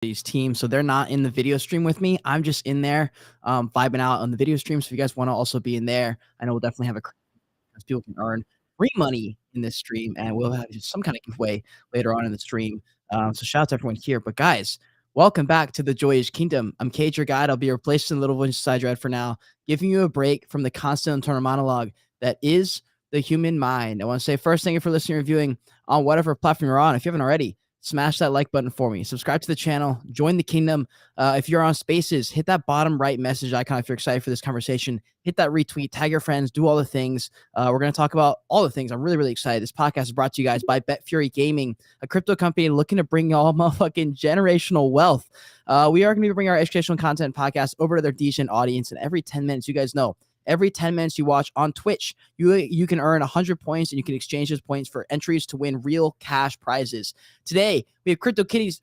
team, so they're not in the video stream with me. I'm just in there vibing out on the video stream. So if you guys want to also be in there, I know we'll definitely have a because people can earn free money in this stream, and we'll have some kind of giveaway later on in the stream. So shout out to everyone here. But guys, welcome back to the Joyage Kingdom. I'm Cage, your guide. I'll be replacing the little voice inside your head for now, giving you a break from the constant internal monologue that is the human mind. I want to say first, thank you for listening and reviewing on whatever platform you're on. If you haven't already, smash that like button for me. Subscribe to the channel. Join the kingdom. If you're on Spaces, hit that bottom right message icon if you're excited for this conversation. Hit that retweet, tag your friends, do all the things. We're going to talk about all the things. I'm really, really excited. This podcast is brought to you guys by BetFury Gaming, a crypto company looking to bring y'all motherfucking generational wealth. We are going to be bringing our educational content podcast over to their decent audience. And every 10 minutes, you guys know, every 10 minutes you watch on Twitch, you can earn 100 points, and you can exchange those points for entries to win real cash prizes. Today, we have CryptoCitties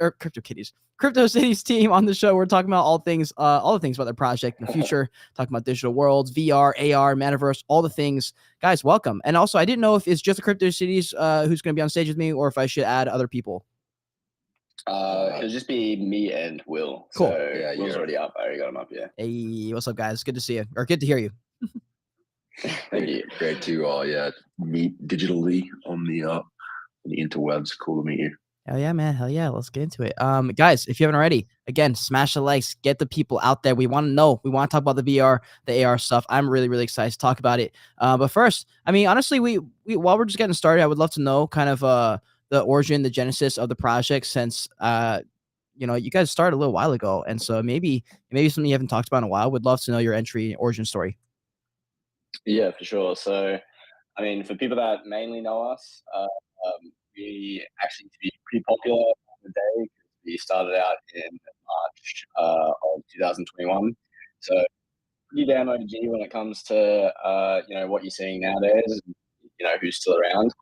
team on the show. We're talking about all the things about their project in the future, talking about digital worlds, VR, AR, metaverse, all the things. Guys, welcome. And also, I didn't know if it's just the CryptoCitties who's going to be on stage with me, or if I should add other people. It'll just be me and Will. Cool. So yeah, Will's already up. I already got him up. Yeah. Hey, what's up, guys? Good to see you, or good to hear you. Thank you. Great to meet digitally on the interwebs. Cool to meet you. Hell yeah, man. Hell yeah. Let's get into it. Guys, if you haven't already, again, smash the likes, get the people out there. We want to know. We want to talk about the VR, the AR stuff. I'm really, really excited to talk about it. But first, I mean, honestly, we while we're just getting started, I would love to know kind of the origin, the genesis of the project, since you guys started a little while ago. And so maybe something you haven't talked about in a while. Would love to know your origin story. Yeah, for sure. So, I mean, for people that mainly know us, we actually to be pretty popular on the day. We started out in March of 2021. So, pretty damn OG when it comes to what you're seeing nowadays. Who's still around.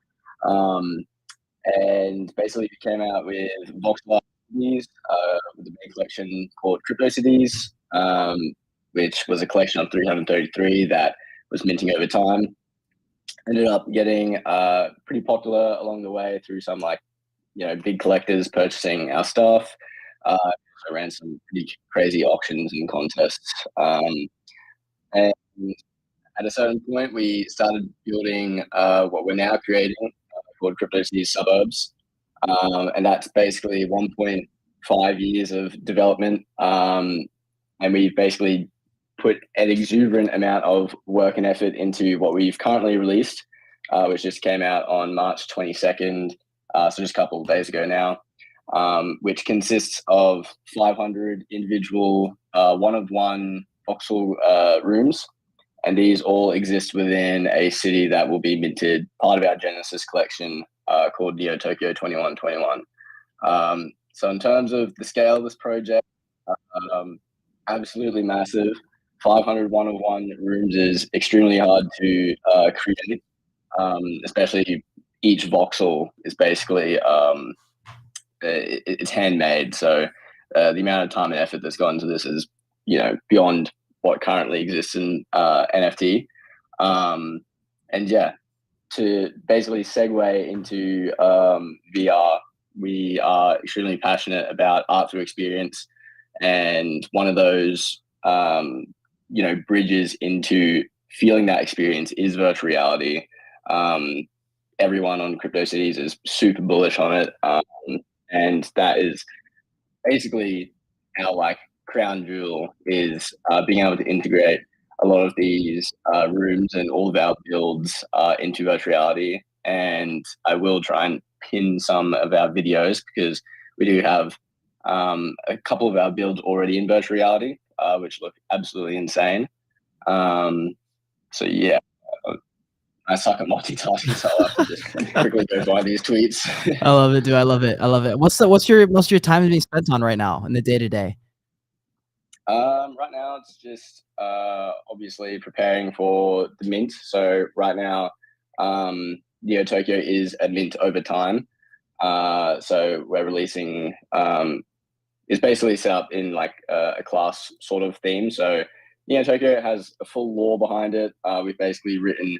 And basically, we came out with voxel with a main collection called CryptoCities, which was a collection of 333 that was minting over time. Ended up getting pretty popular along the way through some big collectors purchasing our stuff. I ran some pretty crazy auctions and contests. And at a certain point, we started building what we're now creating called CryptoCities Suburbs. And that's basically 1.5 years of development. And we've basically put an exuberant amount of work and effort into what we've currently released, which just came out on March 22nd, so just a couple of days ago now, which consists of 500 individual one-of-one voxel rooms. And these all exist within a city that will be minted, part of our Genesis collection called Neo Tokyo 2121. So in terms of the scale of this project, absolutely massive. 500 one-of-one rooms is extremely hard to create, especially each voxel is basically it's handmade. So the amount of time and effort that's gone into this is beyond what currently exists in NFT. And yeah, to basically segue into VR, we are extremely passionate about art through experience, and one of those bridges into feeling that experience is virtual reality. Everyone on CryptoCities is super bullish on it, and that is basically our crown jewel is being able to integrate a lot of these rooms and all of our builds into virtual reality. And I will try and pin some of our videos because we do have a couple of our builds already in virtual reality, which look absolutely insane. So yeah, I suck at multitasking, so I'll have to just quickly go by these tweets. I love it, dude. I love it. What's your most of your time being spent on right now in the day to day? Right now it's just obviously preparing for the mint. So right now, Neo Tokyo is a mint over time. So we're releasing it's basically set up in a class sort of theme. So Neo Tokyo has a full lore behind it. We've basically written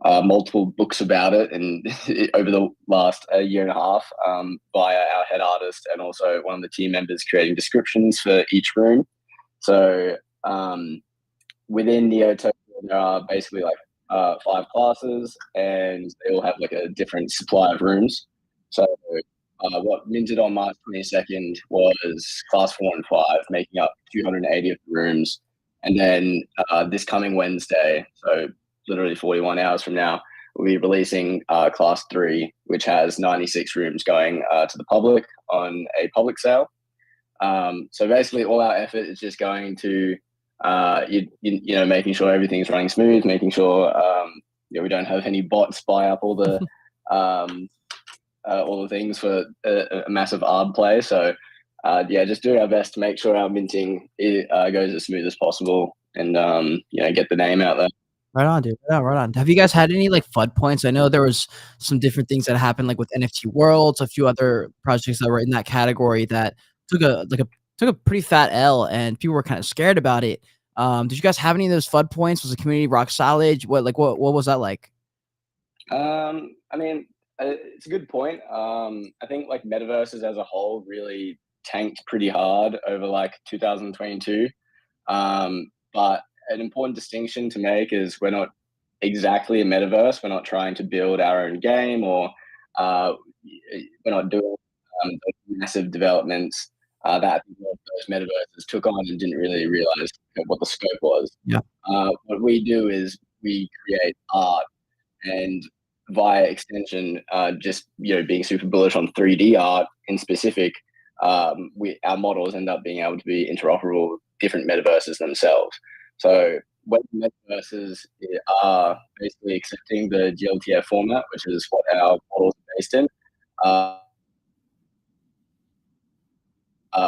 multiple books about it, and over the last year and a half, via our head artist and also one of the team members creating descriptions for each room. So within Neo Tokyo, there are basically like 5 classes, and they all have like a different supply of rooms. So what minted on March 22nd was class 4 and 5, making up 280 of the rooms. And then this coming Wednesday, so literally 41 hours from now, we'll be releasing class 3, which has 96 rooms going to the public on a public sale. So basically all our effort is just going to you know, making sure everything's running smooth, making sure we don't have any bots buy up all the things for a massive ARB play. So just doing our best to make sure our minting goes as smooth as possible, and get the name out there. Right on, dude. Right on. Have you guys had any like FUD points? I know there was some different things that happened, like with NFT Worlds, a few other projects that were in that category that took a pretty fat L, and people were kind of scared about it. Did you guys have any of those FUD points? Was the community rock solid? What was that like? I mean, it's a good point. I think like metaverses as a whole really tanked pretty hard over like 2022. But an important distinction to make is we're not exactly a metaverse. We're not trying to build our own game, or we're not doing massive developments that those metaverses took on and didn't really realize what the scope was. Yeah. What we do is we create art, and via extension, just being super bullish on 3D art in specific, our models end up being able to be interoperable with different metaverses themselves. So when metaverses are basically accepting the GLTF format, which is what our models are based in,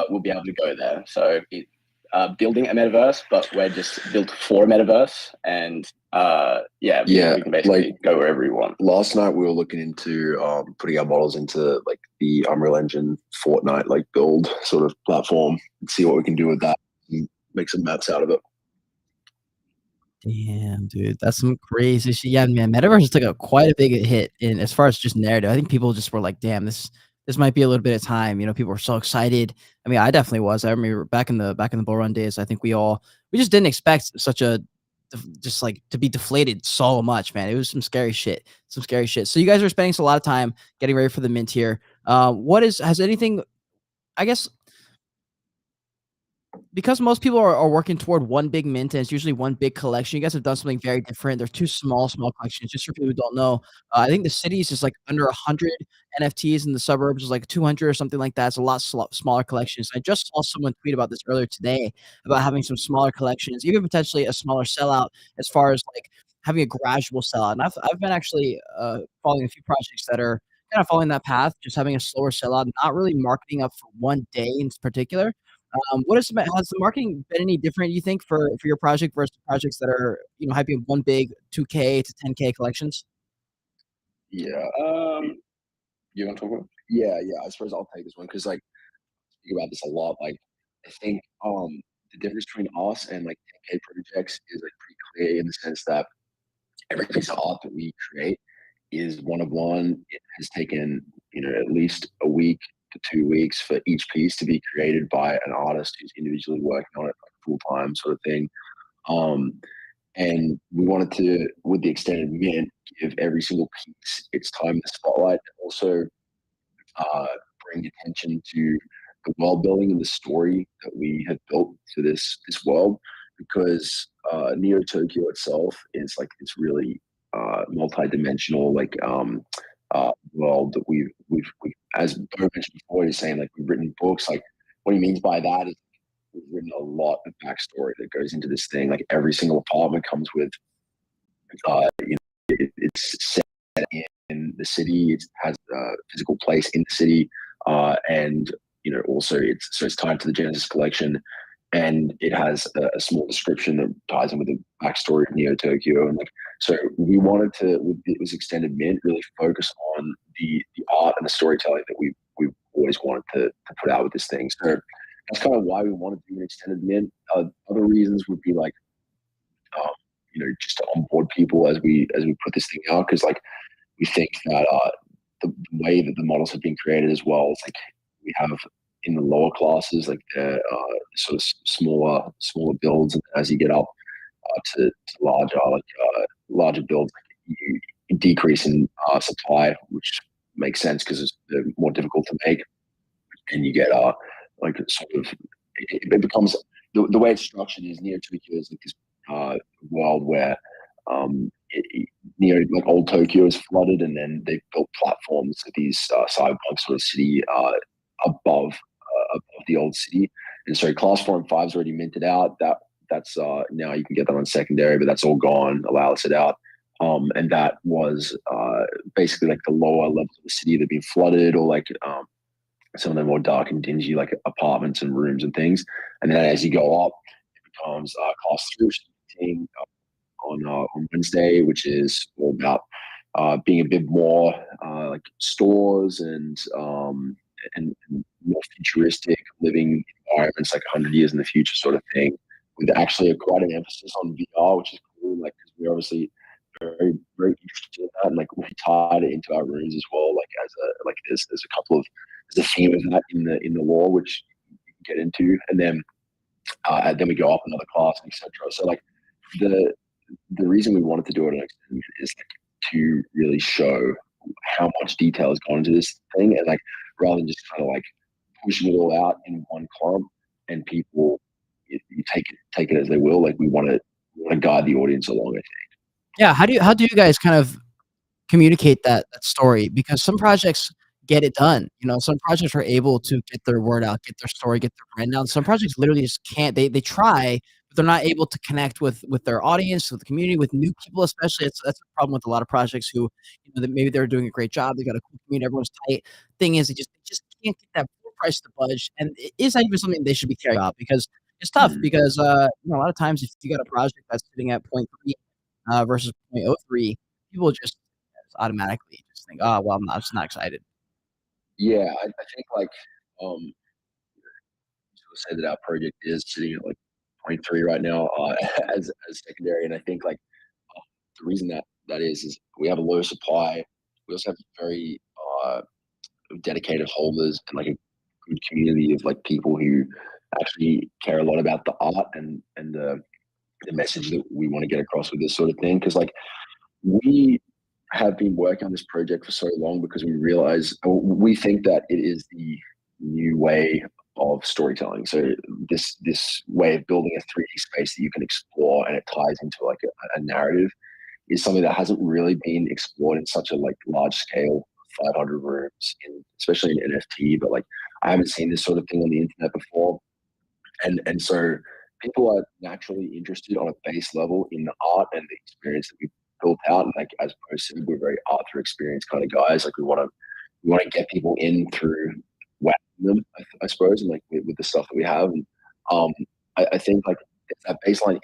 we'll be able to go there. So building a metaverse, but we're just built for a metaverse, and we can basically go wherever we want. Last night we were looking into putting our models into like the Unreal Engine Fortnite like build sort of platform and see what we can do with that and make some maps out of it. Damn, dude, that's some crazy shit. Yeah, man, metaverse took quite a big hit in as far as just narrative. I think people just were like, "Damn, this might be a little bit of time." People were so excited. I mean, I definitely was. I remember back in the bull run days. I think we just didn't expect such a just like to be deflated so much, man. It was some scary shit. So you guys are spending a lot of time getting ready for the mint here. Has anything? I guess because most people are working toward one big mint, and it's usually one big collection, you guys have done something very different. They're 2 small collections. Just for people who don't know, I think the city is just like under 100 NFTs, and the suburbs is like 200 or something like that. It's a lot smaller collections. I just saw someone tweet about this earlier today about having some smaller collections, even potentially a smaller sellout as far as like having a gradual sellout. And I've been actually following a few projects that are kind of following that path, just having a slower sellout, not really marketing up for one day in particular. Has the marketing been any different, you think, for your project versus projects that are, hyping one big 2K to 10K collections? Yeah. You want to talk about? Yeah. I suppose I'll take this one because like I think about this a lot. Like I think the difference between us and like 10K projects is like pretty clear in the sense that every piece of art that we create is one of one. It has taken, at least a week to 2 weeks for each piece to be created by an artist who's individually working on it like full time sort of thing. And we wanted to, with the extended mint, give every single piece its time in the spotlight, and also bring attention to the world building and the story that we have built to this world, because Neo Tokyo itself is like it's really multi-dimensional world that we've as Bo mentioned before, he's saying like we've written books. Like what he means by that is we've written a lot of backstory that goes into this thing. Like every single apartment comes with it's set in the city, it has a physical place in the city, and also it's tied to the Genesis collection, and it has a small description that ties in with the backstory of Neo Tokyo. And like, so we wanted to, with this extended mint, really focus on the art and the storytelling that we've always wanted to put out with this thing. So that's kind of why we wanted to do an extended mint. Other reasons would be like, just to onboard people as we put this thing out, because like we think that the way that the models have been created as well is like we have in the lower classes like the sort of smaller builds, and as you get up to larger builds, like you decrease in supply, which makes sense because they're more difficult to make, and you get like sort of it becomes the way it's structured is near Tokyo is like this world where near like old Tokyo is flooded, and then they've built platforms at these cyberpunk sort of city above the old city. And so class 4 and 5 is already minted out. That's now you can get that on secondary, but that's all gone. Allow it out. And that was basically like the lower levels of the city that have been flooded, or like some of the more dark and dingy like apartments and rooms and things. And then as you go up, it becomes class 3 on Wednesday, which is all about being a bit more like stores and more futuristic living environments, like 100 years in the future sort of thing, with actually quite an emphasis on VR, which is cool. Like, because we're obviously very, very interested in that, and like we tied it into our rooms as well. Like as a like there's a theme of that in the lore, which you can get into, and then we go up another class, etc. So like the reason we wanted to do it on experiment is like to really show how much detail has gone into this thing, and like rather than just kind of like pushing it all out in one clump and people you take it as they will. Like we want to guide the audience along, I think. Yeah, how do you guys kind of communicate that story? Because some projects get it done. Some projects are able to get their word out, get their story, get their brand down. Some projects literally just can't. They try, but they're not able to connect with their audience, with the community, with new people especially. That's a problem with a lot of projects who, that maybe they're doing a great job. They got a cool community, everyone's tight. Thing is, they just can't get that full price to budge. And it is not even something they should be caring about, because it's tough. Because a lot of times if you got a project that's sitting at 0.3 versus 0.03, people just automatically just think, oh well, I'm just not excited. Yeah, I think like say that our project is sitting at like 0.3 right now as secondary, and I think like the reason that is we have a low supply. We also have very dedicated holders and like a good community of like people who actually care a lot about the art and the message that we want to get across with this sort of thing. Because like we have been working on this project for so long because we think that it is the new way of storytelling. So this way of building a 3D space that you can explore and it ties into like a narrative is something that hasn't really been explored in such a like large scale, 500 rooms, especially in NFT. But like I haven't seen this sort of thing on the internet before, and so people are naturally interested on a base level in the art and the experience that we built out. And like as opposed to, we're very art through experience kind of guys. Like we want to get people in through whacking them, I suppose, and like with the stuff that we have. And I think like it's that baseline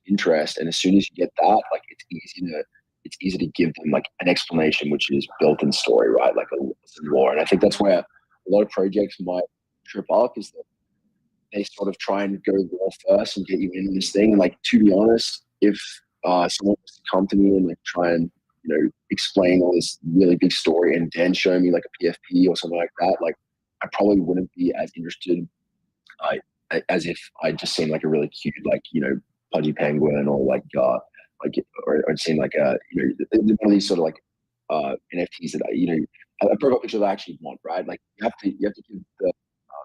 interest, and as soon as you get that, like it's easy to give them like an explanation, which is built in story, right? Like a lore. And I think that's where a lot of projects might trip up, is that they sort of try and go raw first and get you into this thing. And like, to be honest, if someone was to come to me and like try and explain all this really big story and then show me like a PFP or something like that, like I probably wouldn't be as interested as if I just seen like a really cute pudgy penguin, or or I'd seen like one of these sort of like NFTs that a profile picture that I actually want, right? Like you have to give the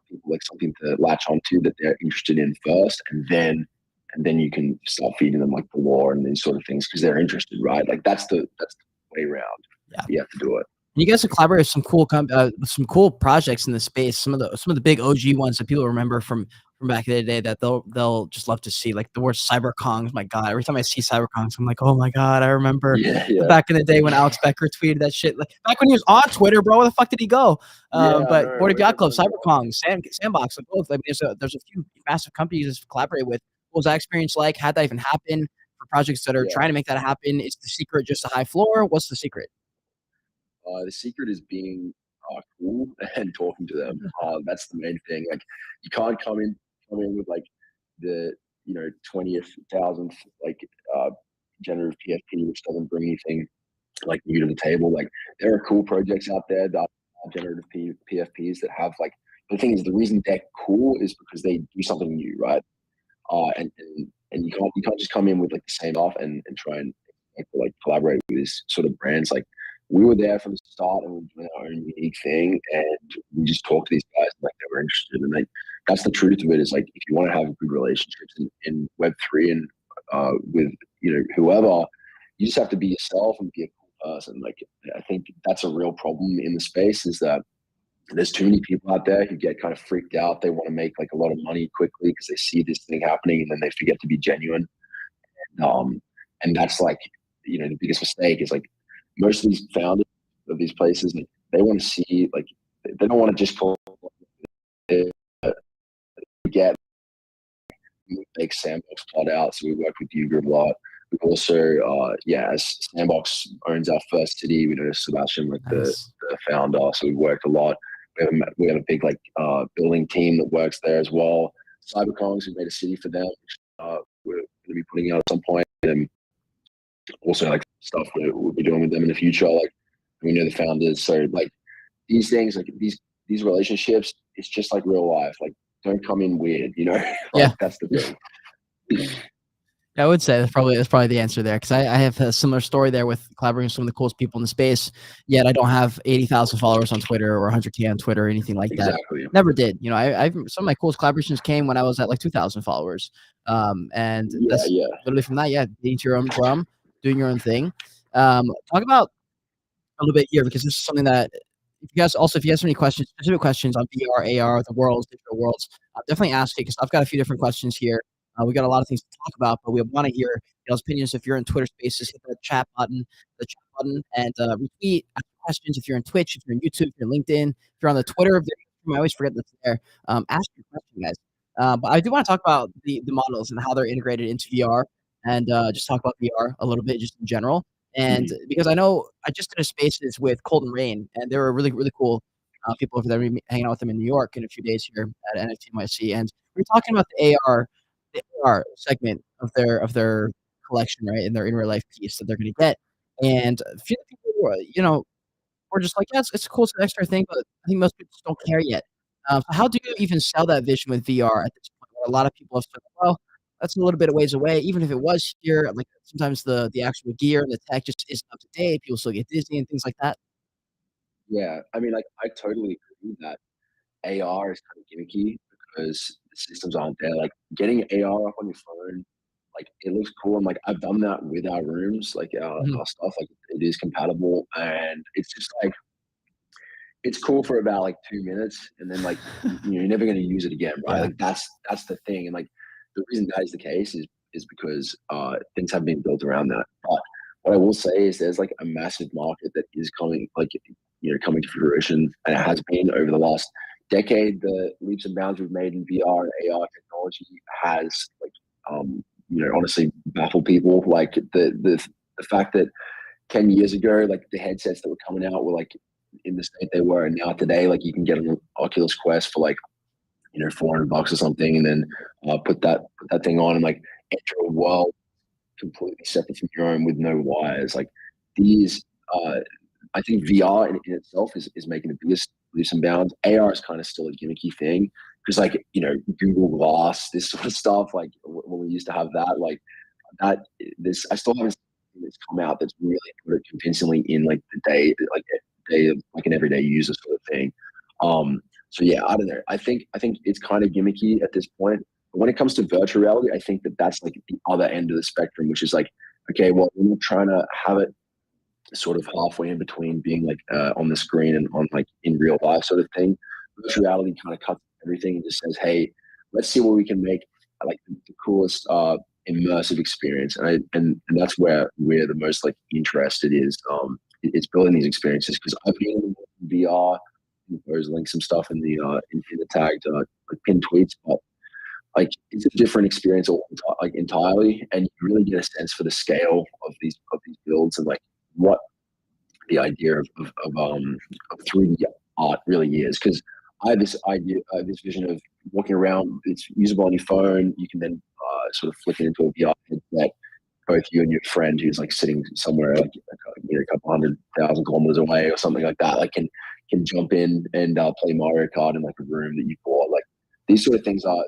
people like something to latch onto that they're interested in first, and then you can start feeding them like the lore and these sort of things because they're interested, right? Like that's the way around. Yeah, you have to do it. You guys have collaborated with some cool projects in the space. Some of the big OG ones that people remember from back in the day that they'll just love to see. Like the word CyberKongs. My God, every time I see CyberKongs, I'm like, oh my God, I remember back in the day when Alex Becker tweeted that shit. Like back when he was on Twitter, bro. Where the fuck did he go? But Board Yacht Club, CyberKongs, Sandbox, like both. I mean, there's a few massive companies to collaborate with. What was that experience like? How'd that even happen? For projects that are trying to make that happen, is the secret just a high floor? What's the secret? The secret is being cool and talking to them. That's the main thing. Like you can't come in with like the 20th, 1000th generative PFP, which doesn't bring anything like new to the table. Like there are cool projects out there that are generative PFPs that have like, the thing is, the reason they're cool is because they do something new, right? And you can't just come in with like the same off and try and like collaborate with these sort of brands. Like we were there from the start and we were doing our own unique thing, and we just talked to these guys like they were interested. And like that's the truth of it, is like if you want to have good relationships in Web3 and with whoever, you just have to be yourself and be a cool person. Like I think that's a real problem in the space, is that there's too many people out there who get kind of freaked out. They want to make like a lot of money quickly because they see this thing happening, and then they forget to be genuine. And that's like, the biggest mistake is like most of these founders of these places, like, they want to see, like, they don't want to just get make Sandbox plot out. So we work with Uber a lot. We also, as Sandbox owns our first city, we know Sebastian, like Nice. the founder. So we worked a lot. We have a big like building team that works there as well. CyberCongs, we made a city for them, which we're going to be putting out at some point, and also like stuff that we'll be doing with them in the future. Like we know the founders, so like these things, like these relationships, it's just like real life. Like don't come in weird, like, Yeah. that's the thing. I would say that's probably the answer there, because I have a similar story there with collaborating with some of the coolest people in the space. Yet I don't have 80,000 followers on Twitter or 100K on Twitter or anything like that. Exactly. Never did. I've some of my coolest collaborations came when I was at like 2,000 followers. And that's literally from that. Yeah, beating to your own drum, doing your own thing. Talk about a little bit here, because this is something that if you guys have any questions, specific questions on VR, AR, the worlds, digital worlds, definitely ask it, because I've got a few different questions here. We got a lot of things to talk about, but we want to hear y'all's opinions. If you're in Twitter Spaces, hit the chat button, and retweet, ask questions. If you're in Twitch, if you're in YouTube, if you're in LinkedIn, if you're on the Twitter video, I always forget that's there. Ask your question, guys. But I do want to talk about the models and how they're integrated into VR, and just talk about VR a little bit, just in general. And because I know I just did a Spaces with Cold and Rain, and they were really, really cool people over there. We're hanging out with them in New York in a few days here at NFT NYC, and we're talking about the AR segment of their collection, right? And their in real life piece that they're going to get. And a few people were just like, yeah, it's cool, it's an extra thing, but I think most people just don't care yet. So how do you even sell that vision with VR at this point? A lot of people have said, well, that's a little bit of ways away. Even if it was here, like sometimes the actual gear and the tech just isn't up to date. People still get dizzy and things like that. Yeah, I mean, like I totally agree that AR is kind of gimmicky because the systems aren't there. Like getting AR up on your phone, like it looks cool. And like I've done that with our rooms, like our stuff, like it is compatible, and it's just like it's cool for about like 2 minutes, and then like you're never going to use it again, right? Yeah. Like that's the thing, and like the reason that is the case is because things have been built around that. But what I will say is there's like a massive market that is coming, like coming to fruition, and it has been over the last decade. The leaps and bounds we've made in VR and AR technology has like honestly baffled people. Like the fact that 10 years ago, like the headsets that were coming out were like in the state they were, and now today, like you can get an Oculus Quest for like $400 or something, and then put that thing on and like enter a world completely separate from your own with no wires. Like these, I think VR in itself is making the biggest leaps and bounds. AR is kind of still a gimmicky thing because like Google Glass, this sort of stuff. Like when we used to have that, like that. This I still haven't seen this come out that's really put it convincingly in like the day, like an everyday user sort of thing. So yeah, I don't know. I think it's kind of gimmicky at this point. But when it comes to virtual reality, I think that's like the other end of the spectrum, which is like, okay, well, we're trying to have it sort of halfway in between being like on the screen and on like in real life sort of thing. Virtual reality kind of cuts everything and just says, hey, let's see what we can make like the coolest immersive experience. And that's where we're the most like interested is it's building these experiences, because I've been in VR. There's link some stuff in the tagged like pinned tweets, but like it's a different experience like entirely, and you really get a sense for the scale of these builds and like what the idea of 3D art really is. Because I have this idea, this vision of walking around. It's usable on your phone. You can then sort of flick it into a VR headset, both you and your friend who's like sitting somewhere like a couple 100,000 kilometers away or something like that, like can jump in and play Mario Kart in like a room that you bought. Like these sort of things are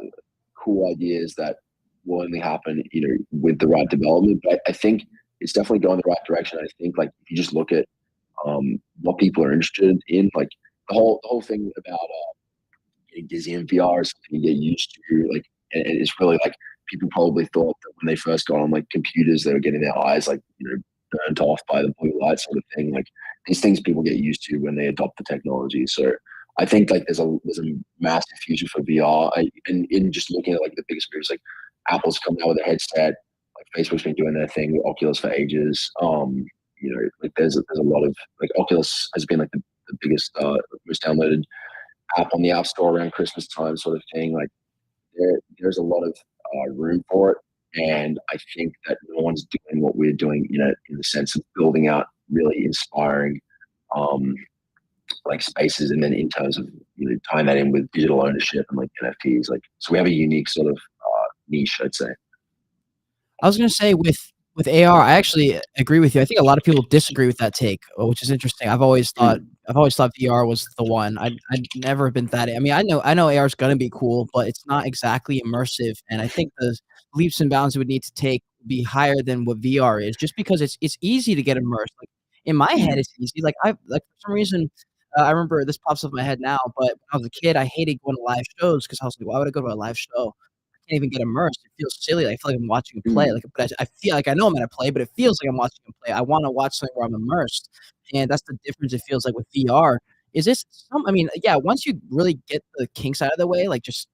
cool ideas that will only happen, with the right development. But I think it's definitely going the right direction. I think like if you just look at what people are interested in, like the whole thing about getting dizzy in VR is something you get used to. Like, and it's really like people probably thought that when they first got on like computers, they were getting their eyes like burnt off by the blue light sort of thing. Like these things people get used to when they adopt the technology. So I think like there's a massive future for VR. And in just looking at like the biggest moves, like Apple's coming out with a headset, like Facebook's been doing their thing with Oculus for ages. Like there's a lot of like Oculus has been like the biggest most downloaded app on the App Store around Christmas time, sort of thing. Like there's a lot of room for it, and I think that no one's doing what we're doing, in the sense of building out really inspiring, like spaces, and then in terms of tying that in with digital ownership and like NFTs. Like, so we have a unique sort of niche, I'd say. I was gonna say with AR, I actually agree with you. I think a lot of people disagree with that take, which is interesting. I've always thought VR was the one. I'd never been that. I mean, I know AR is gonna be cool, but it's not exactly immersive. And I think the leaps and bounds it would need to take would be higher than what VR is, just because it's easy to get immersed. Like in my head, it's easy. Like for some reason. I remember this pops up in my head now, but when I was a kid, I hated going to live shows because I was like, why would I go to a live show? Can't even get immersed. It feels silly. I feel like I'm watching him play. Like, but I feel like I know I'm gonna play, but it feels like I'm watching him play. I want to watch something where I'm immersed, and that's the difference. It feels like with VR. Is this some? I mean, yeah. Once you really get the kinks out of the way, just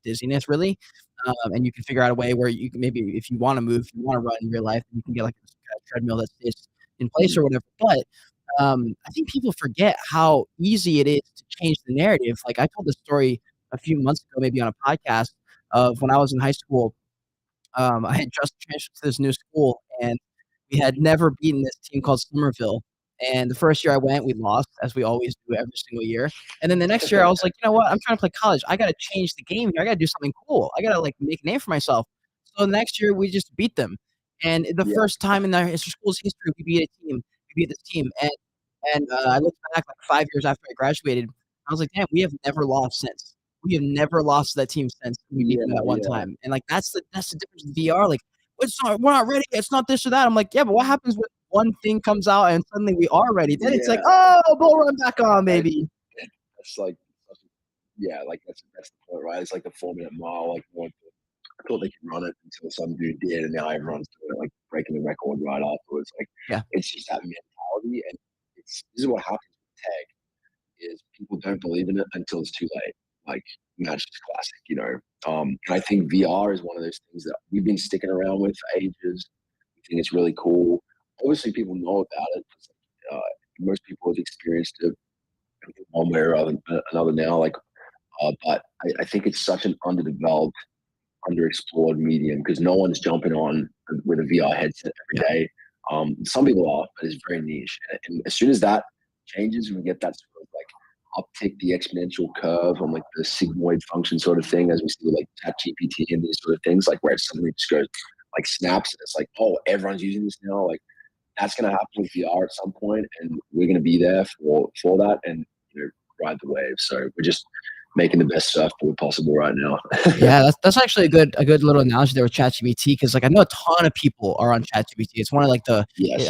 dizziness, really, and you can figure out a way where you can maybe if you want to move, if you want to run in real life, you can get like a kind of treadmill that stays in place or whatever. But I think people forget how easy it is to change the narrative. Like I told this story a few months ago, maybe on a podcast of when I was in high school. I had just transferred to this new school, and we had never beaten this team called Somerville. And the first year I went, we lost, as we always do every single year. And then the next year, I was like, you know what? I'm trying to play college. I got to change the game here. I got to do something cool. I got to like make a name for myself. So the next year, we just beat them. And the first time in the school's history, we beat a team. We beat this team. And I looked back like 5 years after I graduated. I was like, damn, we have never lost since. We have never lost to that team since we beat them that one time. And like that's the difference with VR. Like we're not ready. It's not this or that. I'm like, yeah, but what happens when one thing comes out and suddenly we are ready? Then it's like, oh, bull run back on, baby. That's like, like that's the point, right? It's like the 4-minute mile. Like I thought they could run it until some dude did, and now everyone's doing it, like breaking the record right afterwards. Like, Yeah, it's just that mentality, and this is what happens with tech. Is people don't believe in it until it's too late. Like Match is classic. And I think VR is one of those things that we've been sticking around with for ages. I think it's really cool. Obviously, people know about it. Most people have experienced it one way or another now. Like, but I think it's such an underdeveloped, underexplored medium because no one's jumping on with a VR headset every day. Some people are, but it's very niche. And as soon as that changes, we get that sort of like uptick the exponential curve on like the sigmoid function sort of thing, as we see with like ChatGPT and these sort of things, like where it suddenly just goes like snaps and it's like, oh, everyone's using this now. Like that's gonna happen with VR at some point, and we're gonna be there for that and ride the wave. So we're just making the best surfboard possible right now. yeah, that's actually a good little analogy there with ChatGPT because like I know a ton of people are on ChatGPT. It's one of like I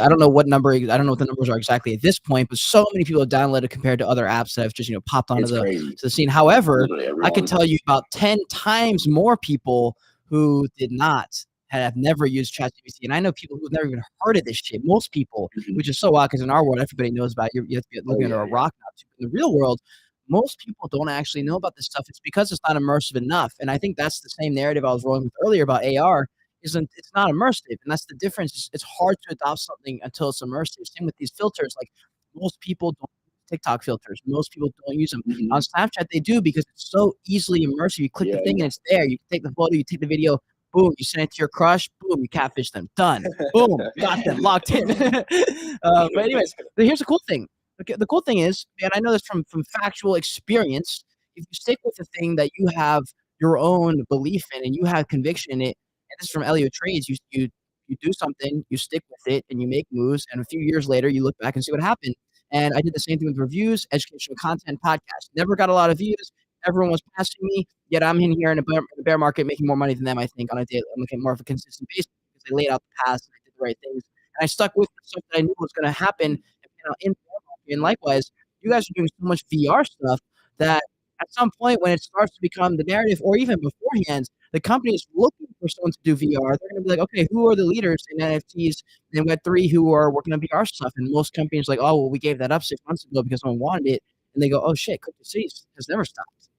don't know what the numbers are exactly at this point, but so many people have downloaded compared to other apps that have just popped onto to the scene. However, I could tell you about 10 times more people who did not have never used ChatGPT, and I know people who've never even heard of this shit. Most people, which is so odd because in our world everybody knows about it. You have to be looking under a rock now. In the real world, most people don't actually know about this stuff. It's because it's not immersive enough. And I think that's the same narrative I was rolling with earlier about AR. It's not immersive, and that's the difference. It's hard to adopt something until it's immersive. Same with these filters. Like most people don't use TikTok filters. Most people don't use them. On Snapchat, they do because it's so easily immersive. You click the thing and it's there. You take the photo, you take the video, boom, you send it to your crush, boom, you catfish them. Done. Boom, got them locked in. But anyways, but here's the cool thing. The cool thing is, and I know this from factual experience, if you stick with the thing that you have your own belief in and you have conviction in it, and this is from Elliot Trades, you you do something, you stick with it, and you make moves, and a few years later, you look back and see what happened. And I did the same thing with reviews, educational content, podcasts. Never got a lot of views. Everyone was passing me, yet I'm in here in a bear market making more money than them, I think, on a daily, I'm looking more of a consistent basis because I laid out the paths and I did the right things. And I stuck with the stuff that I knew was going to happen, in the bear market. And likewise, you guys are doing so much VR stuff that at some point when it starts to become the narrative, or even beforehand, the company is looking for someone to do VR. They're going to be like, okay, who are the leaders in NFTs and Web3 who are working on VR stuff? And most companies are like, oh, well, we gave that up 6 months ago because someone wanted it. And they go, oh shit, CryptoCities has never stopped.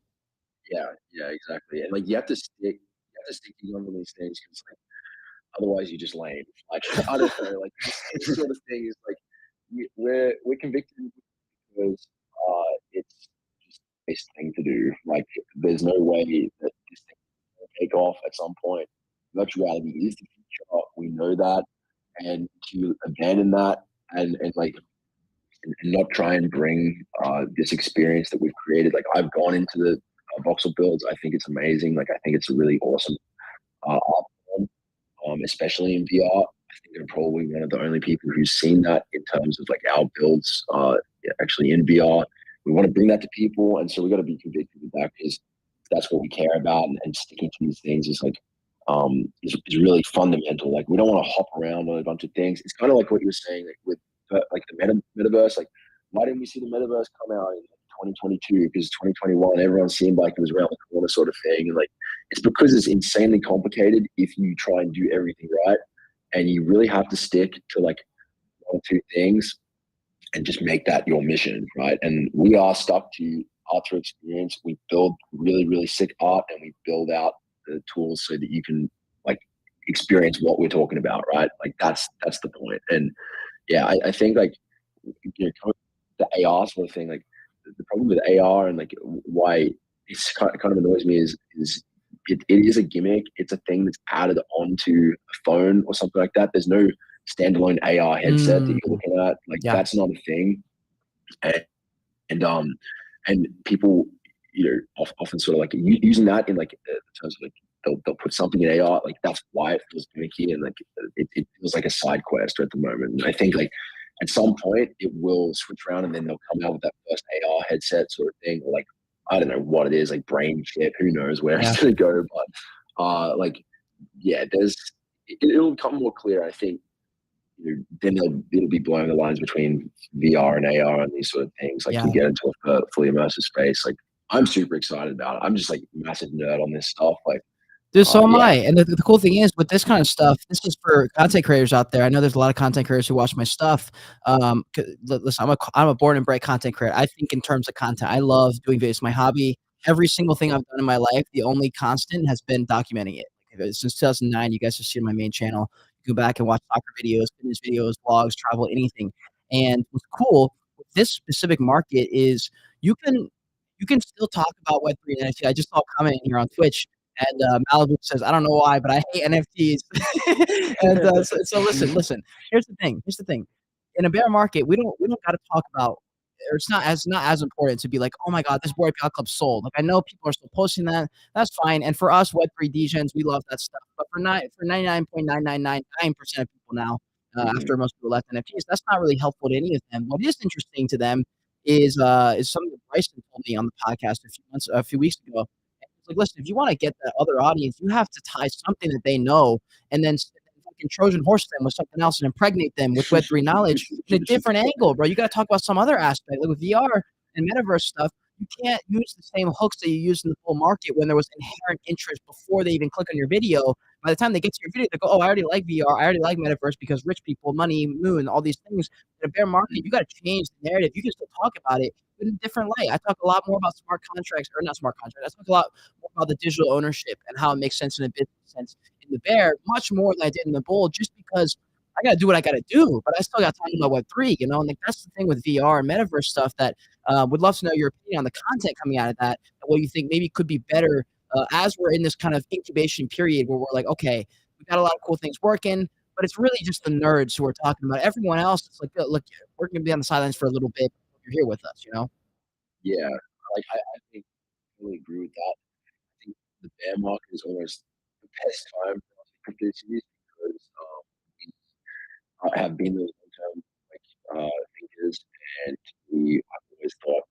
Yeah, exactly. And like you have to stick to on these things because like otherwise you're just lame. Like I don't know, like this sort of thing is like we're convicted because it's just the best thing to do. Like there's no way that this thing will take off at some point. Virtual reality is the future. We know that, and to abandon that and like and not try and bring this experience that we've created. Like I've gone into the voxel builds. I think it's amazing. Like I think it's a really awesome art form, especially in VR. I think they're probably one of the only people who's seen that in terms of like our builds actually in VR. We want to bring that to people, and so we got to be convicted with that because that's what we care about, and sticking to these things is like is really fundamental. Like we don't want to hop around on a bunch of things. It's kind of like what you were saying, like with like the metaverse. Like why didn't we see the metaverse come out in 2022? Because 2021, everyone seemed like it was around the corner, sort of thing. And like it's because it's insanely complicated if you try and do everything right, and you really have to stick to like one or two things and just make that your mission, right? And we are stuck to art through experience. We build really, really sick art, and we build out the tools so that you can like experience what we're talking about, right? Like that's the point. And yeah, I think like the AR sort of thing, like the problem with AR and like why it's kind of annoys me is it is a gimmick. It's a thing that's added onto a phone or something like that. There's no standalone AR headset that you're looking at. Like Yeah. that's not a thing. And and people, often sort of like using that in like terms of like they'll put something in AR, like that's why it feels gimmicky and like it feels like a side quest at the moment. And I think like at some point it will switch around and then they'll come out with that first AR headset sort of thing, or like I don't know what it is, like brain chip, who knows where it's gonna go, but like yeah, it'll become more clear. I think then it'll be blurring the lines between VR and AR and these sort of things. Like you get into a fully immersive space. Like I'm super excited about it. I'm just like massive nerd on this stuff. Like, Dude, so am I. And the cool thing is with this kind of stuff, this is for content creators out there. I know there's a lot of content creators who watch my stuff. Listen, I'm a born and bred content creator. I think in terms of content, I love doing videos. My hobby. Every single thing I've done in my life, the only constant has been documenting it. Since 2009, you guys have seen my main channel. You go back and watch soccer videos, fitness videos, vlogs, travel, anything. And what's cool with this specific market is you can still talk about Web3 and NFT. I just saw a comment in here on Twitch, and Malibu says, "I don't know why, but I hate NFTs." And so listen. Here's the thing. In a bear market, we don't got to talk about. Or it's not as important to be like, oh my god, this board Yacht Club sold. Like I know people are still posting that. That's fine. And for us Web3 Degens, we love that stuff. But for 99.9999% of people now, after most people left NFTs, that's not really helpful to any of them. What is interesting to them is something that Bryson told me on the podcast a few weeks ago. It's like, listen, if you want to get that other audience, you have to tie something that they know, and then fucking Trojan horse them with something else and impregnate them with Web3 knowledge in a different angle, bro. You got to talk about some other aspect. Like with VR and metaverse stuff, you can't use the same hooks that you use in the full market when there was inherent interest before they even click on your video. By the time they get to your video, they go, oh, I already like VR. I already like metaverse because rich people, money, moon, all these things. In a bear market, you got to change the narrative. You can still talk about it in a different light. I talk a lot more about smart contracts, or not smart contracts. I talk a lot more about the digital ownership and how it makes sense in a business sense in the bear, much more than I did in the bull, just because I got to do what I got to do, but I still got to talk about Web3, and like that's the thing with VR and metaverse stuff that would love to know your opinion on the content coming out of that, and what you think maybe could be better as we're in this kind of incubation period where we're like, okay, we got a lot of cool things working, but it's really just the nerds who are talking about it. Everyone else. It's like, look, we're going to be on the sidelines for a little bit. You're here with us. Yeah, like I think I really agree with that. I think the bear market is almost the best time for cryptocurrencies because have been those long-term thinkers, and I've always thought